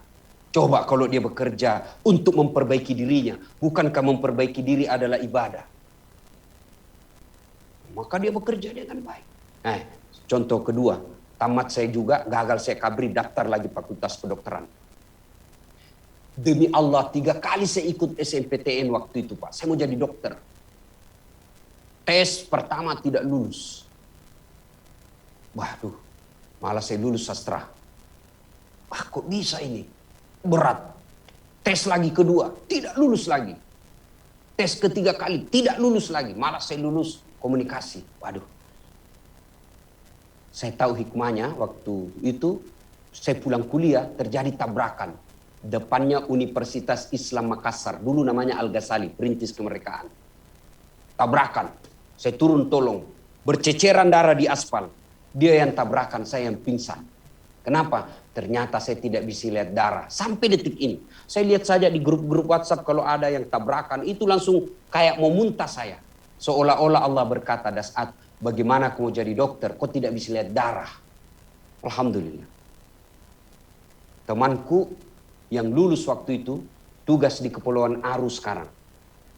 Coba kalau dia bekerja untuk memperbaiki dirinya, bukankah memperbaiki diri adalah ibadah? Maka dia bekerja dengan baik. Contoh kedua, tamat saya juga, gagal saya kabri, daftar lagi fakultas kedokteran. Demi Allah 3 kali saya ikut SNPTN waktu itu Pak. Saya mau jadi dokter. Tes pertama tidak lulus. Waduh, malah saya lulus sastra. Kok bisa ini? Berat. Tes lagi kedua, tidak lulus lagi. Tes ketiga kali, tidak lulus lagi. Malah saya lulus komunikasi. Waduh. Saya tahu hikmahnya waktu itu. Saya pulang kuliah, terjadi tabrakan. Depannya Universitas Islam Makassar. Dulu namanya Al-Ghazali, Perintis Kemerdekaan. Tabrakan. Saya turun tolong. Berceceran darah di aspal. Dia yang tabrakan, saya yang pingsan. Kenapa? Ternyata saya tidak bisa lihat darah. Sampai detik ini. Saya lihat saja di grup-grup WhatsApp kalau ada yang tabrakan. Itu langsung kayak mau muntah saya. Seolah-olah Allah berkata, Dasat, bagaimana aku mau jadi dokter? Kok tidak bisa lihat darah? Alhamdulillah. Temanku yang lulus waktu itu, tugas di Kepulauan Aru sekarang.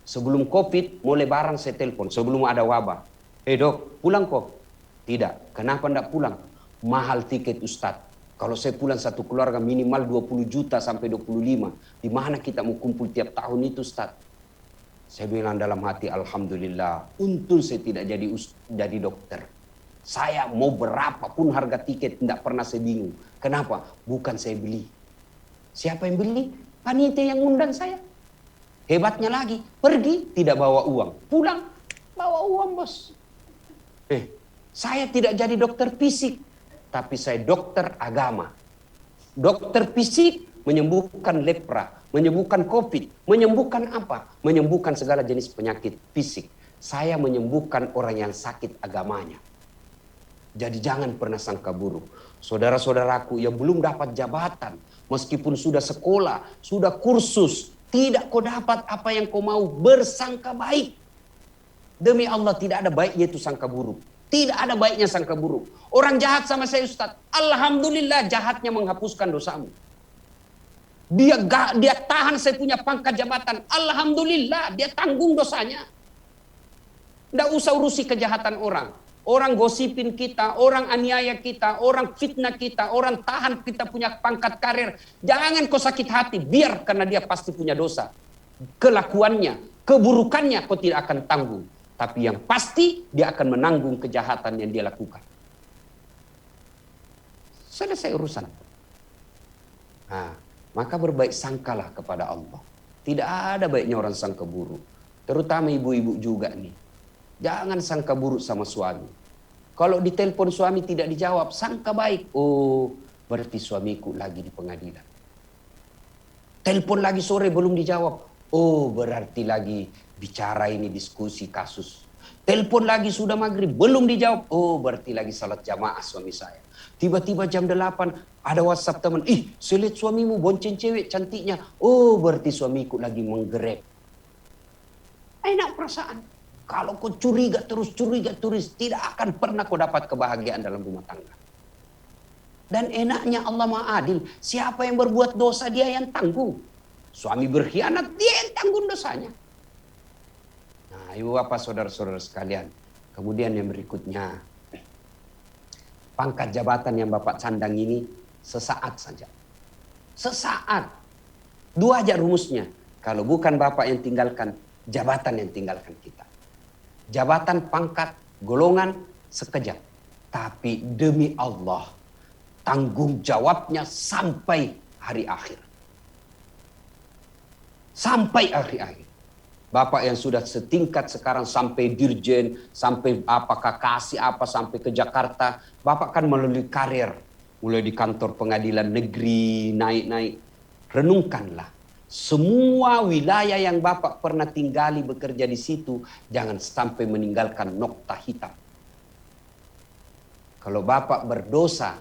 Sebelum COVID, mau lebaran saya telepon, sebelum ada wabah. Dok, pulang kok? Tidak. Kenapa enggak pulang? Mahal tiket Ustadz. Kalau saya pulang satu keluarga minimal 20 juta sampai 25. Di mana kita mau kumpul tiap tahun itu Ustadz? Saya bilang dalam hati, Alhamdulillah. Untung saya tidak jadi dokter. Saya mau berapapun harga tiket, tidak pernah saya bingung. Kenapa? Bukan saya beli. Siapa yang beli? Panitia yang undang saya. Hebatnya lagi, pergi tidak bawa uang. Pulang, bawa uang bos. Saya tidak jadi dokter fisik. Tapi saya dokter agama. Dokter fisik menyembuhkan lepra, menyembuhkan COVID, menyembuhkan apa? Menyembuhkan segala jenis penyakit fisik. Saya menyembuhkan orang yang sakit agamanya. Jadi jangan pernah sangka buruk. Saudara-saudaraku yang belum dapat jabatan, meskipun sudah sekolah, sudah kursus, tidak kau dapat apa yang kau mau, bersangka baik. Demi Allah tidak ada baiknya itu sangka buruk. Tidak ada baiknya sangka buruk. Orang jahat sama saya Ustaz, Alhamdulillah jahatnya menghapuskan dosamu. Dia tahan saya punya pangkat jabatan, Alhamdulillah dia tanggung dosanya. Nggak usah urusi kejahatan orang. Orang gosipin kita, orang aniaya kita, orang fitnah kita, orang tahan kita punya pangkat karir. Jangan kau sakit hati, biar karena dia pasti punya dosa. Kelakuannya, keburukannya kau tidak akan tanggung. Tapi yang pasti dia akan menanggung kejahatan yang dia lakukan. Selesai urusan. Nah, maka berbaik sangkalah kepada Allah. Tidak ada baiknya orang sangka buruk. Terutama ibu-ibu juga nih. Jangan sangka buruk sama suami. Kalau ditelepon suami tidak dijawab, sangka baik. Oh, berarti suamiku lagi di pengadilan. Telepon lagi sore belum dijawab. Oh, berarti lagi bicara ini diskusi kasus. Telepon lagi sudah maghrib belum dijawab. Oh, berarti lagi salat jamaah suami saya. Tiba-tiba jam 8 ada WhatsApp teman. Ih, saya lihat suamimu bonceng cewek cantiknya. Oh, berarti suamiku lagi menggerek. Enak perasaan. Kalau kau curiga terus, tidak akan pernah kau dapat kebahagiaan dalam rumah tangga. Dan enaknya Allah Maha Adil. Siapa yang berbuat dosa dia yang tanggung. Suami berkhianat dia yang tanggung dosanya. Nah, ibu bapak saudara-saudara sekalian. Kemudian yang berikutnya. Pangkat jabatan yang bapak sandang ini sesaat saja. Sesaat. 2 aja rumusnya. Kalau bukan bapak yang tinggalkan, jabatan yang tinggalkan kita. Jabatan, pangkat, golongan sekejap. Tapi demi Allah, tanggung jawabnya sampai hari akhir. Sampai akhir-akhir. Bapak yang sudah setingkat sekarang sampai dirjen, sampai apakah kasih apa, sampai ke Jakarta. Bapak kan melalui karir. Mulai di kantor pengadilan negeri, naik-naik. Renungkanlah. Semua wilayah yang Bapak pernah tinggali bekerja di situ, jangan sampai meninggalkan nokta hitam. Kalau Bapak berdosa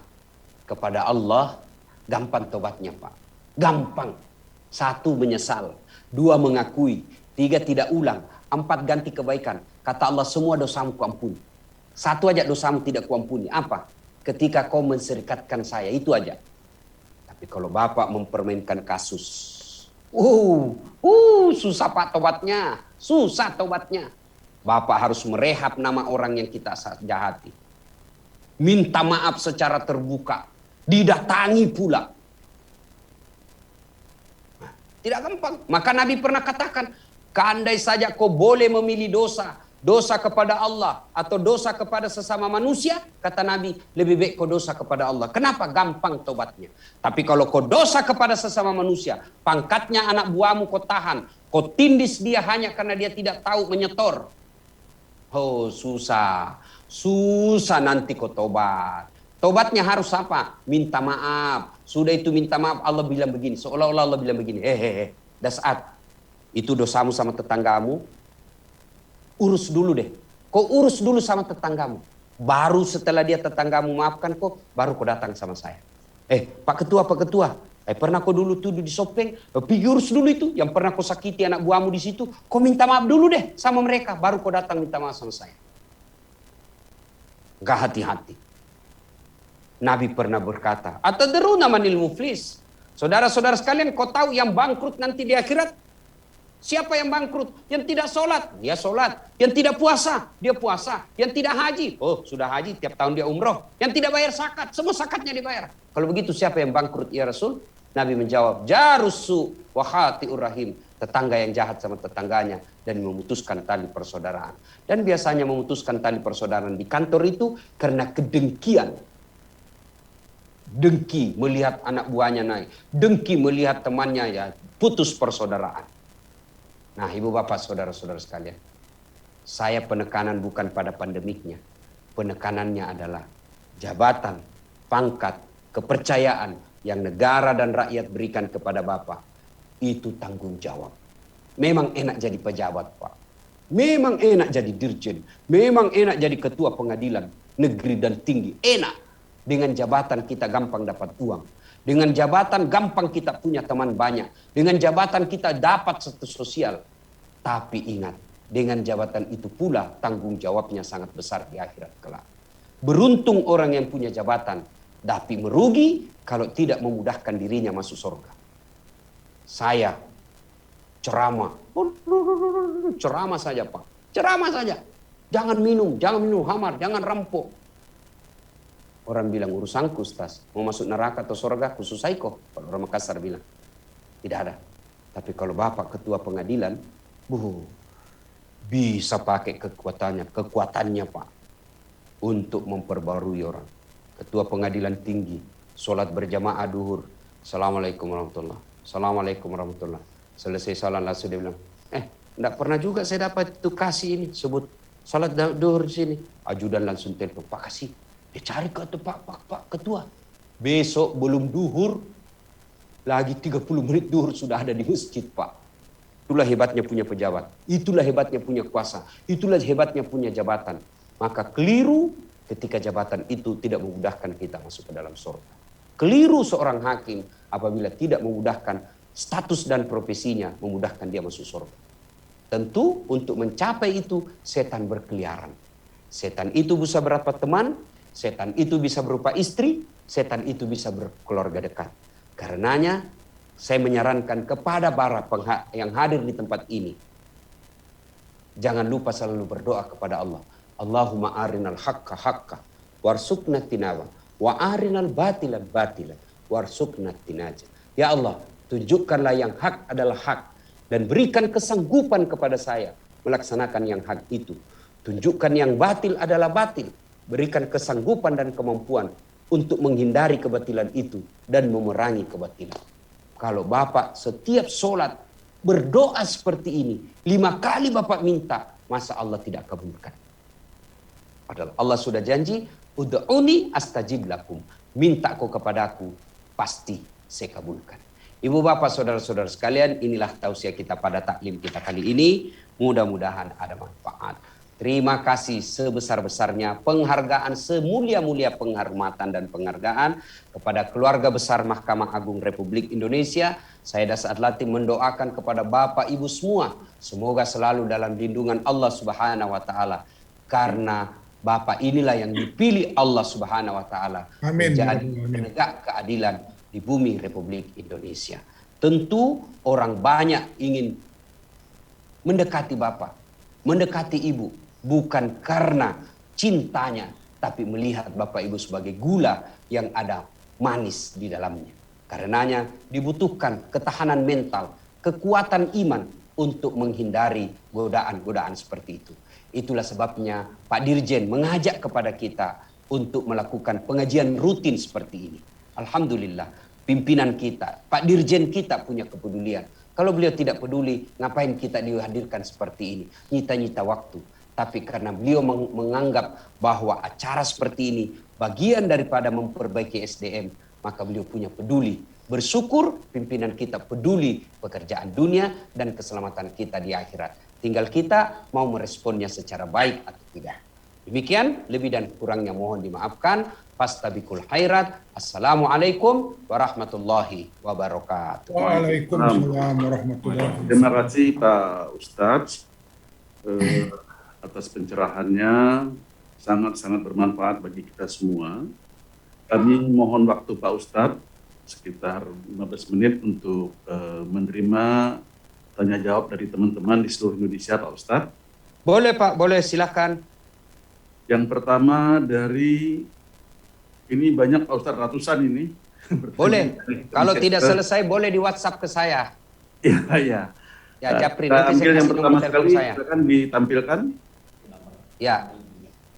kepada Allah, gampang tobatnya Pak. Gampang. 1 menyesal, 2 mengakui, 3 tidak ulang, 4 ganti kebaikan. Kata Allah semua dosamu kuampuni. 1 aja dosamu tidak kuampuni. Apa? Ketika kau menserikatkan saya, itu aja. Tapi kalau Bapak mempermainkan kasus, susah Pak tobatnya. Susah tobatnya. Bapak harus merehab nama orang yang kita jahati. Minta maaf secara terbuka. Didatangi pula. Nah, tidak gampang. Maka Nabi pernah katakan, andai saja kau boleh memilih dosa. Dosa kepada Allah atau dosa kepada sesama manusia, kata Nabi, lebih baik kau dosa kepada Allah. Kenapa? Gampang tobatnya. Tapi kalau kau dosa kepada sesama manusia, pangkatnya anak buahmu kau tahan, kau tindis dia hanya karena dia tidak tahu menyetor. Oh, susah. Susah nanti kau tobat. Tobatnya harus apa? Minta maaf. Sudah itu minta maaf, Allah bilang begini. Seolah-olah Allah bilang begini. Dah saat itu dosamu sama tetanggamu, urus dulu deh. Kau urus dulu sama tetanggamu. Baru setelah dia tetanggamu maafkan kau, baru kau datang sama saya. Pak Ketua. Pernah kau dulu tuduh di Sopeng, pergi urus dulu itu. Yang pernah kau sakiti anak buahmu di situ, kau minta maaf dulu deh sama mereka. Baru kau datang minta maaf sama saya. Gak hati-hati. Nabi pernah berkata, atadruna manil muflis. Saudara-saudara sekalian, kau tahu yang bangkrut nanti di akhirat? Siapa yang bangkrut? Yang tidak sholat, dia sholat. Yang tidak puasa, dia puasa. Yang tidak haji, sudah haji, tiap tahun dia umroh. Yang tidak bayar zakat, semua zakatnya dibayar. Kalau begitu siapa yang bangkrut ya Rasul? Nabi menjawab, jarusu wa khati'ur rahim. Tetangga yang jahat sama tetangganya dan memutuskan tali persaudaraan. Dan biasanya memutuskan tali persaudaraan di kantor itu karena kedengkian. Dengki melihat anak buahnya naik. Dengki melihat temannya ya putus persaudaraan. Nah, ibu bapak saudara-saudara sekalian, saya penekanan bukan pada pandemiknya. Penekanannya adalah jabatan, pangkat, kepercayaan yang negara dan rakyat berikan kepada bapak. Itu tanggung jawab. Memang enak jadi pejabat, Pak. Memang enak jadi dirjen. Memang enak jadi ketua pengadilan negeri dan tinggi. Enak. Dengan jabatan kita gampang dapat uang. Dengan jabatan gampang kita punya teman banyak. Dengan jabatan kita dapat status sosial. Tapi ingat, dengan jabatan itu pula tanggung jawabnya sangat besar di akhirat kelak. Beruntung orang yang punya jabatan, tapi merugi kalau tidak memudahkan dirinya masuk surga. Saya ceramah saja Pak. Ceramah saja. jangan minum hamar, jangan rampok. Orang bilang, urusanku Ustaz, mau masuk neraka atau surga, aku susaiko. Kalau orang Makassar bilang, tidak ada. Tapi kalau Bapak ketua pengadilan, bisa pakai kekuatannya Pak, untuk memperbarui orang. Ketua pengadilan tinggi, sholat berjamaah duhur, Assalamualaikum warahmatullah, Assalamualaikum warahmatullah. Selesai sholat langsung dia bilang, enggak pernah juga saya dapat itu kasih ini, sebut sholat duhur di sini. Ajudan langsung telepon, Pak kasih. Dia cari ke Pak ketua. Besok belum duhur, lagi 30 menit duhur sudah ada di masjid Pak. Itulah hebatnya punya pejabat. Itulah hebatnya punya kuasa. Itulah hebatnya punya jabatan. Maka keliru ketika jabatan itu tidak memudahkan kita masuk ke dalam surga. Keliru seorang hakim apabila tidak memudahkan status dan profesinya, memudahkan dia masuk surga. Tentu untuk mencapai itu setan berkeliaran. Setan itu bisa berupa teman, setan itu bisa berupa istri, setan itu bisa berkeluarga dekat. Karenanya saya menyarankan kepada para yang hadir di tempat ini, jangan lupa selalu berdoa kepada Allah. Allahumma arinal haqqa haqqa warzuqna tinawa wa arinal batila batila warzuqna tinaja. Ya Allah, tunjukkanlah yang hak adalah hak dan berikan kesanggupan kepada saya melaksanakan yang hak itu. Tunjukkan yang batil adalah batil, berikan kesanggupan dan kemampuan untuk menghindari kebatilan itu dan memerangi kebatilan. Kalau Bapak setiap sholat berdoa seperti ini, 5 kali Bapak minta, masa Allah tidak kabulkan? Padahal Allah sudah janji, ud'uni astajib lakum. Minta kau kepadaku, pasti saya kabulkan. Ibu bapak saudara-saudara sekalian, inilah tausiah kita pada taklim kita kali ini. Mudah-mudahan ada manfaat. Terima kasih sebesar-besarnya penghargaan, semulia-mulia penghormatan dan penghargaan kepada keluarga besar Mahkamah Agung Republik Indonesia. Saya Dasat Latif mendoakan kepada Bapak Ibu semua, semoga selalu dalam lindungan Allah Subhanahu wa taala. Karena Bapak inilah yang dipilih Allah Subhanahu wa taala menjadi penegak keadilan di bumi Republik Indonesia. Tentu orang banyak ingin mendekati Bapak, mendekati Ibu, bukan karena cintanya, tapi melihat Bapak Ibu sebagai gula yang ada manis di dalamnya. Karenanya dibutuhkan ketahanan mental, kekuatan iman untuk menghindari godaan-godaan seperti itu. Itulah sebabnya Pak Dirjen mengajak kepada kita untuk melakukan pengajian rutin seperti ini. Alhamdulillah, pimpinan kita, Pak Dirjen kita punya kepedulian. Kalau beliau tidak peduli, ngapain kita dihadirkan seperti ini? Nyita-nyita waktu. Tapi karena beliau menganggap bahwa acara seperti ini bagian daripada memperbaiki SDM, maka beliau punya peduli. Bersyukur pimpinan kita peduli pekerjaan dunia dan keselamatan kita di akhirat. Tinggal kita mau meresponnya secara baik atau tidak. Demikian, lebih dan kurangnya mohon dimaafkan. Fastabiqul khairat. Assalamualaikum warahmatullahi wabarakatuh. Waalaikumsalam warahmatullahi wabarakatuh. Terima kasih Pak Ustadz atas pencerahannya, sangat-sangat bermanfaat bagi kita semua. Kami mohon waktu Pak Ustadz sekitar 15 menit untuk menerima tanya jawab dari teman-teman di seluruh Indonesia, Pak Ustadz. Boleh Pak, boleh silakan. Yang pertama dari, ini banyak Pak Ustadz, ratusan ini. Boleh, kalau tidak selesai boleh di WhatsApp ke saya. Iya, iya. Ya, Japri, Kita nanti ambil saya yang kasih pertama nomor telepon sekali, saya. silakan ditampilkan. Ya,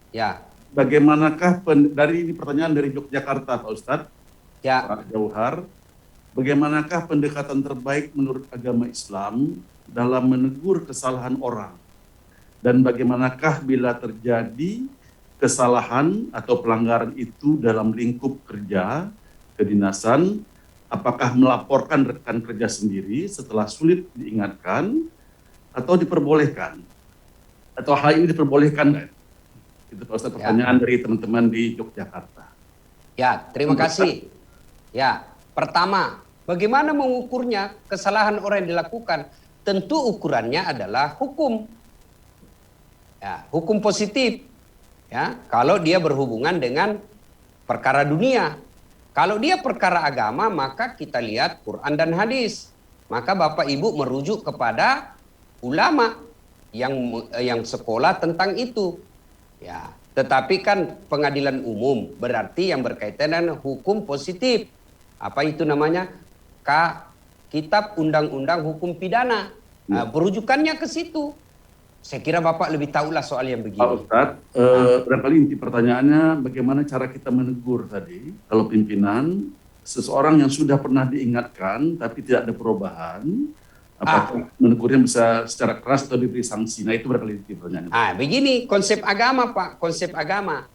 ya, Bagaimanakah, dari ini pertanyaan dari Yogyakarta Pak Ustadz, ya. Pak Jauhar, bagaimanakah pendekatan terbaik menurut agama Islam dalam menegur kesalahan orang? Dan bagaimanakah bila terjadi kesalahan atau pelanggaran itu dalam lingkup kerja, kedinasan, apakah melaporkan rekan kerja sendiri setelah sulit diingatkan atau diperbolehkan? Atau hal ini diperbolehkan nggak? Itu Pak Ustadz pertanyaan dari teman-teman di Yogyakarta. Ya, terima kasih. Ya, pertama, bagaimana mengukurnya kesalahan orang yang dilakukan? Tentu ukurannya adalah hukum. Ya, hukum positif. Ya, kalau dia berhubungan dengan perkara dunia. Kalau dia perkara agama, maka kita lihat Quran dan hadis. Maka Bapak Ibu merujuk kepada ulama yang sekolah tentang itu. Ya, tetapi kan pengadilan umum berarti yang berkaitan dengan hukum positif. Apa itu namanya? Kitab Undang-Undang Hukum Pidana. Perujukannya ke situ. Saya kira Bapak lebih tahulah soal yang begini. Pak Ustadz, barangkali inti pertanyaannya bagaimana cara kita menegur tadi kalau pimpinan seseorang yang sudah pernah diingatkan tapi tidak ada perubahan, apakah menegurnya bisa secara keras atau diberi sanksi? Nah itu barangkali inti pertanyaannya. Begini konsep agama Pak, konsep agama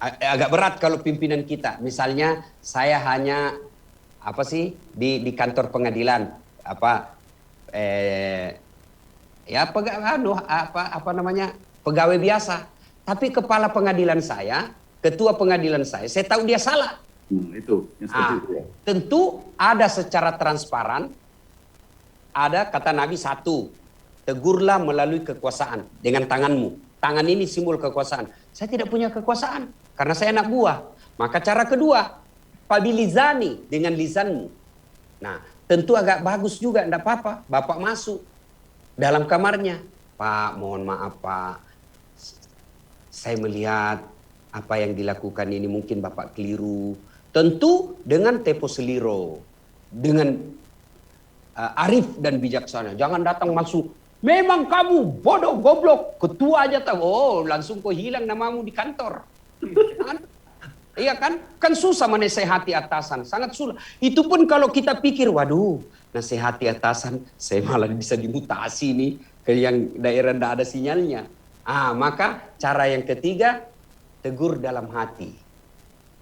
agak berat kalau pimpinan kita. Misalnya saya hanya di kantor pengadilan pegawai biasa. Tapi kepala pengadilan saya, ketua pengadilan saya tahu dia salah. Itu yang seperti itu ya. Tentu ada secara transparan, ada kata Nabi satu, tegurlah melalui kekuasaan dengan tanganmu. Tangan ini simbol kekuasaan. Saya tidak punya kekuasaan karena saya anak buah. Maka cara kedua, pabilizani dengan lisanmu. Nah, tentu agak bagus juga, enggak apa-apa. Bapak masuk dalam kamarnya. Pak, mohon maaf Pak. Saya melihat apa yang dilakukan ini mungkin Bapak keliru. Tentu dengan tempo seliro. Dengan arif dan bijaksana. Jangan datang masuk. Memang kamu bodoh, goblok. Ketua aja tahu. Oh, langsung kau hilang namamu di kantor. Iya kan? Kan susah menasehati atasan. Sangat sulit. Itu pun kalau kita pikir, waduh, nasihati atasan, saya malah bisa dimutasi nih ke yang daerah tidak ada sinyalnya. Maka cara yang ketiga, tegur dalam hati.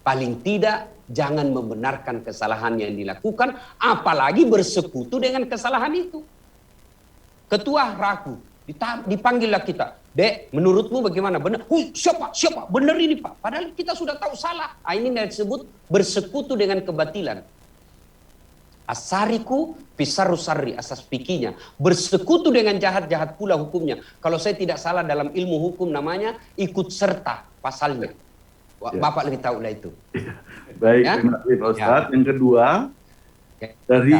Paling tidak, jangan membenarkan kesalahan yang dilakukan, apalagi bersekutu dengan kesalahan itu. Ketua ragu, dipanggillah kita. Dek, menurutmu bagaimana? Benar? Siapa? Benar ini Pak. Padahal kita sudah tahu salah. Ini disebut bersekutu dengan kebatilan. Asariku pisarusari asas pikinya. Bersekutu dengan jahat-jahat pula hukumnya. Kalau saya tidak salah dalam ilmu hukum namanya ikut serta pasalnya. Bapak lebih tahu lah itu. Baik, terima kasih Pak Ustadz. Yang kedua, dari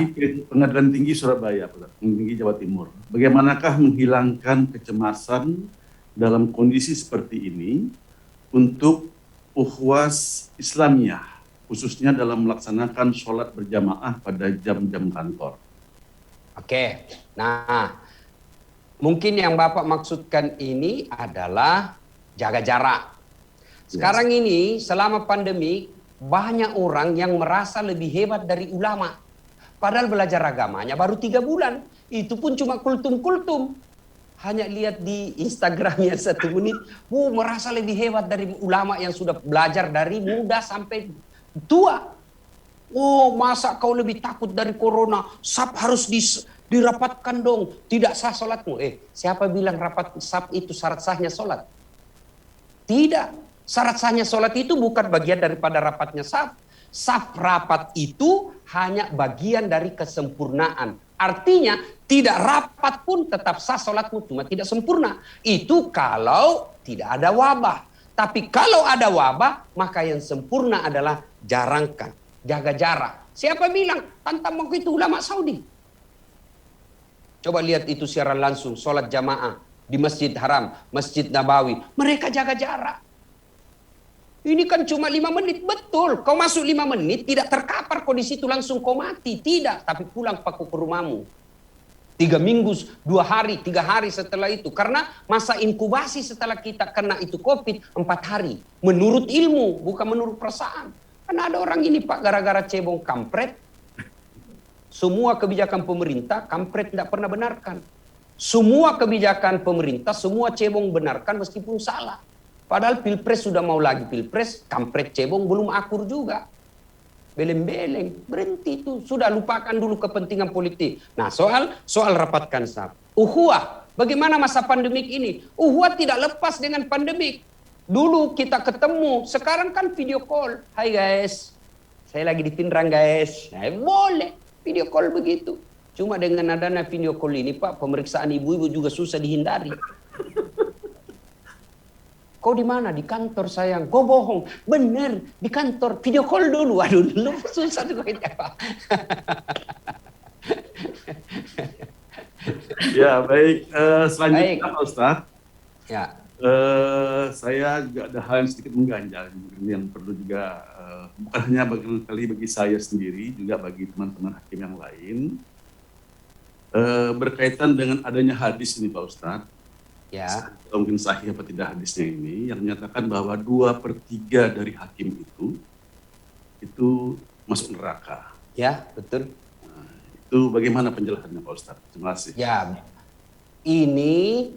Pengadilan Tinggi Surabaya, Pengadilan Tinggi Jawa Timur. Bagaimanakah menghilangkan kecemasan dalam kondisi seperti ini untuk ukhuwah Islamiyah, khususnya dalam melaksanakan sholat berjamaah pada jam-jam kantor? Oke, nah mungkin yang Bapak maksudkan ini adalah jaga jarak. Sekarang ini selama pandemi banyak orang yang merasa lebih hebat dari ulama. Padahal belajar agamanya baru 3 bulan. Itu pun cuma kultum-kultum. Hanya lihat di Instagramnya 1 menit. Merasa lebih hebat dari ulama yang sudah belajar dari muda sampai tua. Masa kau lebih takut dari corona? SAP harus dirapatkan dong. Tidak sah sholatmu. Siapa bilang rapat SAP itu syarat sahnya sholat? Tidak. Syarat sahnya sholat itu bukan bagian daripada rapatnya SAP. SAP rapat itu hanya bagian dari kesempurnaan. Artinya tidak rapat pun tetap sah sholatmu, cuma tidak sempurna. Itu kalau tidak ada wabah. Tapi kalau ada wabah, maka yang sempurna adalah jarangkan, jaga jarak. Siapa bilang? Tantang itu ulama Saudi. Coba lihat itu siaran langsung, sholat jamaah di Masjid Haram, Masjid Nabawi. Mereka jaga jarak. Ini kan cuma 5 menit, betul. Kau masuk 5 menit, tidak terkapar kau di situ langsung kau mati. Tidak, tapi pulang paku ke rumahmu. 3 minggu, 2 hari, 3 hari setelah itu. Karena masa inkubasi setelah kita kena itu COVID 4 hari. Menurut ilmu, bukan menurut perasaan. Karena ada orang ini Pak, gara-gara cebong kampret. Semua kebijakan pemerintah, kampret tidak pernah benarkan. Semua kebijakan pemerintah, semua cebong benarkan meskipun salah. Padahal pilpres sudah mau lagi pilpres, kampret cebong belum akur juga. Beleng-beleng, berhenti itu. Sudah lupakan dulu kepentingan politik. Nah soal rapatkan SAP. Ukhuwah, bagaimana masa pandemik ini? Ukhuwah tidak lepas dengan pandemik. Dulu kita ketemu, sekarang kan video call. Hai guys, saya lagi di Pinrang guys. Nah, boleh video call begitu. Cuma dengan adanya video call ini Pak, pemeriksaan ibu-ibu juga susah dihindari. Kau di mana? Di kantor sayang. Kau bohong. Bener, di kantor. Video call dulu. Aduh, lu susah juga ini Pak. Ya, baik. Selanjutnya Baik. Pak Ustadz, Ya, saya juga ada hal yang sedikit mengganjal yang perlu juga bukan hanya bagi saya sendiri, juga bagi teman-teman hakim yang lain. Berkaitan dengan adanya hadis ini Pak Ustadz, ya, mungkin sahih apa tidak hadisnya ini, yang menyatakan bahwa 2/3 dari hakim itu masuk neraka. ya, betul. Itu bagaimana penjelasannya Pak Ustadz? Terima kasih. Ya, ini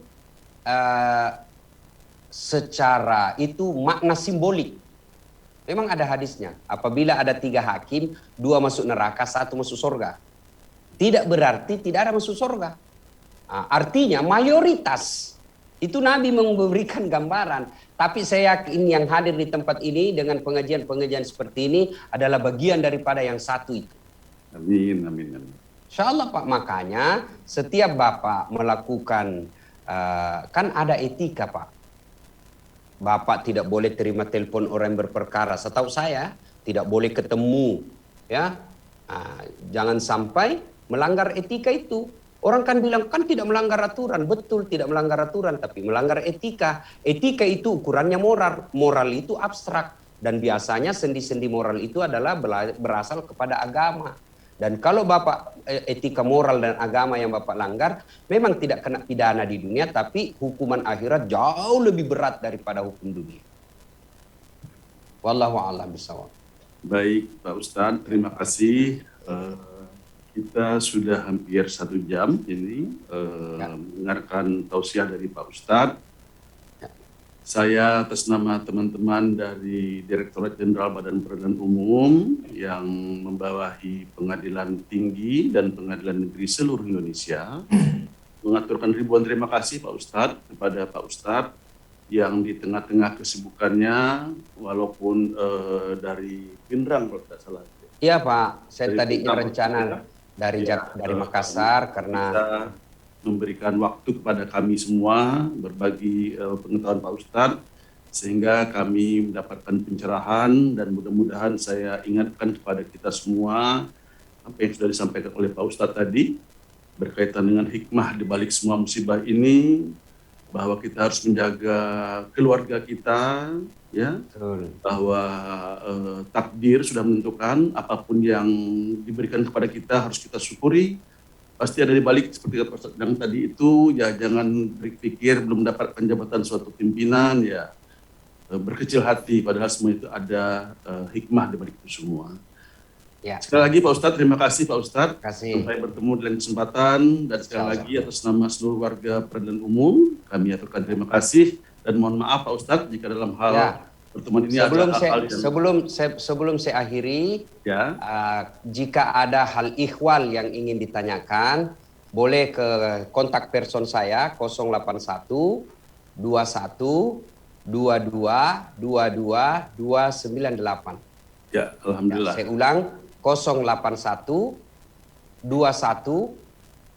secara itu makna simbolik. Memang ada hadisnya. Apabila ada 3 hakim, 2 masuk neraka, 1 masuk surga. Tidak berarti tidak ada masuk surga. Artinya mayoritas. Itu Nabi memberikan gambaran. Tapi saya yakin yang hadir di tempat ini dengan pengajian-pengajian seperti ini adalah bagian daripada yang satu itu. Amin, amin, amin. Insya Allah Pak, makanya setiap Bapak melakukan, kan ada etika Pak. Bapak tidak boleh terima telepon orang yang berperkara. Setahu saya tidak boleh ketemu, ya. Jangan sampai melanggar etika itu. Orang kan bilang kan tidak melanggar aturan, betul tidak melanggar aturan, tapi melanggar etika. Etika itu ukurannya moral, moral itu abstrak dan biasanya sendi-sendi moral itu adalah berasal kepada agama. Dan kalau Bapak etika moral dan agama yang Bapak langgar, memang tidak kena pidana di dunia, tapi hukuman akhirat jauh lebih berat daripada hukum dunia. Wallahu a'lam bishawab. Baik Pak Ustadz, terima kasih. Kita sudah hampir 1 jam ini mendengarkan tausiah dari Pak Ustadz. Saya atas nama teman-teman dari Direktorat Jenderal Badan Peradilan Umum yang membawahi Pengadilan Tinggi dan Pengadilan Negeri seluruh Indonesia mengaturkan ribuan terima kasih Pak Ustadz kepada Pak Ustadz yang di tengah-tengah kesibukannya walaupun dari Pindrang kalau tidak salah. Iya Pak, saya Dari tadinya Pindrang, rencana dari Makassar karena memberikan waktu kepada kami semua berbagi pengetahuan Pak Ustadz sehingga kami mendapatkan pencerahan dan mudah-mudahan saya ingatkan kepada kita semua apa yang sudah disampaikan oleh Pak Ustadz tadi berkaitan dengan hikmah di balik semua musibah ini, bahwa kita harus menjaga keluarga kita, ya, bahwa takdir sudah menentukan apapun yang diberikan kepada kita harus kita syukuri. Pasti ada di balik seperti kata Ustaz yang tadi itu, ya jangan berpikir belum mendapatkan jabatan suatu pimpinan, ya berkecil hati, padahal semua itu ada hikmah di balik itu semua. ya. Sekali lagi Pak Ustadz, terima kasih Pak Ustadz. Kasih. Sampai bertemu dalam kesempatan, dan sekali lagi atas nama seluruh warga Peradilan Umum, kami aturkan terima kasih dan mohon maaf Pak Ustadz jika dalam hal pertemuan ini sebelum saya akhiri, ya. Jika ada hal ikhwal yang ingin ditanyakan, boleh ke kontak person saya 081 21 22 22 298. Ya, alhamdulillah. Saya ulang 081 21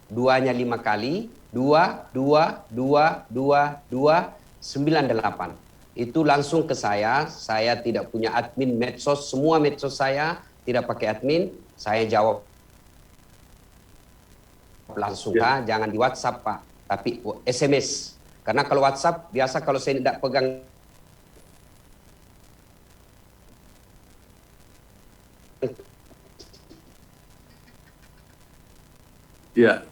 2-nya 5 kali 2 2 2 2 2 98. Itu langsung ke saya tidak punya admin medsos, semua medsos saya tidak pakai admin, saya jawab langsung jangan di WhatsApp Pak, tapi SMS. Karena kalau WhatsApp biasa kalau saya tidak pegang ya.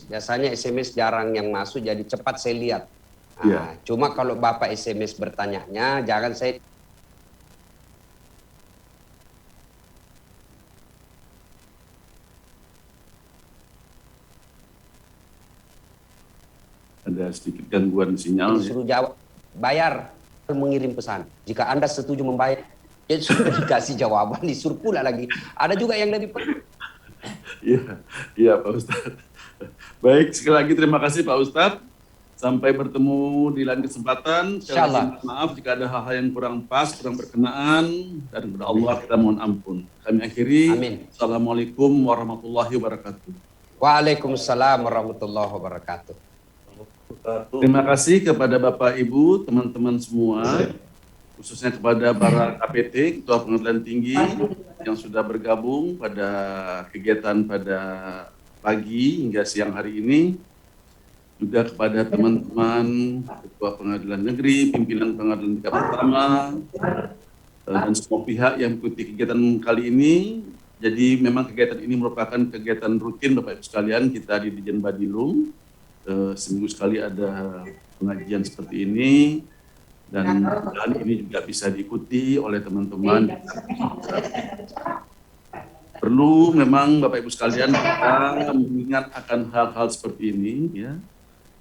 Biasanya SMS jarang yang masuk, jadi cepat saya lihat. Cuma kalau Bapak SMS bertanyanya, jangan saya ada sedikit gangguan sinyal. Disuruh jawab, bayar, mengirim pesan. Jika Anda setuju membayar, ya sudah dikasih jawaban, disuruh pula lagi. Ada juga yang lebih Iya Pak Ustadz. Baik, sekali lagi terima kasih Pak Ustadz. Sampai bertemu di lain kesempatan. Insyaallah. Maaf jika ada hal-hal yang kurang pas, kurang berkenaan, dan kepada Allah kita mohon ampun. Kami akhiri. Amin. Assalamualaikum warahmatullahi wabarakatuh. Waalaikumsalam warahmatullahi wabarakatuh. Terima kasih kepada Bapak Ibu, teman-teman semua, khususnya kepada para KPT, Ketua Pengadilan Tinggi yang sudah bergabung pada kegiatan pada pagi hingga siang hari ini. juga kepada teman-teman Ketua Pengadilan Negeri, pimpinan Pengadilan tingkat pertama, dan semua pihak yang mengikuti kegiatan kali ini. Jadi memang kegiatan ini merupakan kegiatan rutin Bapak Ibu sekalian kita di Ditjen Badilum. Seminggu sekali ada pengajian seperti ini, dan ini juga bisa diikuti oleh teman-teman. Perlu memang Bapak Ibu sekalian kita mengingat akan hal-hal seperti ini ya,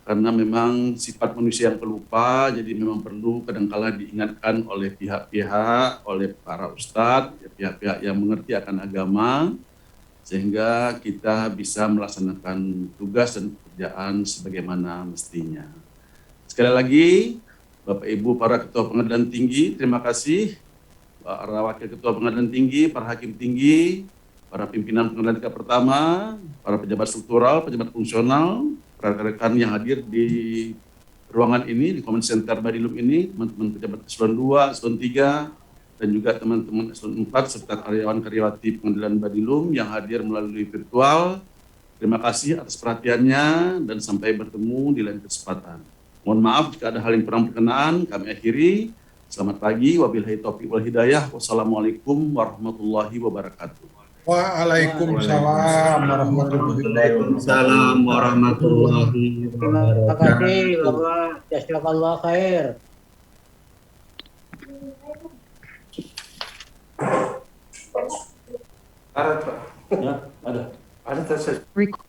karena memang sifat manusia yang pelupa, jadi memang perlu kadangkala diingatkan oleh pihak-pihak, oleh para ustadz, ya, pihak-pihak yang mengerti akan agama, sehingga kita bisa melaksanakan tugas dan pekerjaan sebagaimana mestinya. Sekali lagi, Bapak Ibu para Ketua Pengadilan Tinggi, terima kasih. Para Wakil Ketua Pengadilan Tinggi, para Hakim Tinggi, para pimpinan Pengadilan tingkat pertama, para pejabat struktural, pejabat fungsional, rekan-rekan yang hadir di ruangan ini, di Command Center Badilum ini, teman-teman pejabat eselon 2, eselon 3, dan juga teman-teman eselon 4, serta karyawan-karyawati Pengadilan Badilum yang hadir melalui virtual. Terima kasih atas perhatiannya dan sampai bertemu di lain kesempatan. Mohon maaf jika ada hal yang kurang berkenan, kami akhiri. Selamat pagi, wabillahi taufiq wal hidayah. Wassalamualaikum warahmatullahi wabarakatuh. Waalaikumsalam warahmatullahi wabarakatuh. Waalaikumsalam warahmatullahi Terima kasih Bapak. Jazakallah khair. Ada, Pak. Ya, ada. Ada.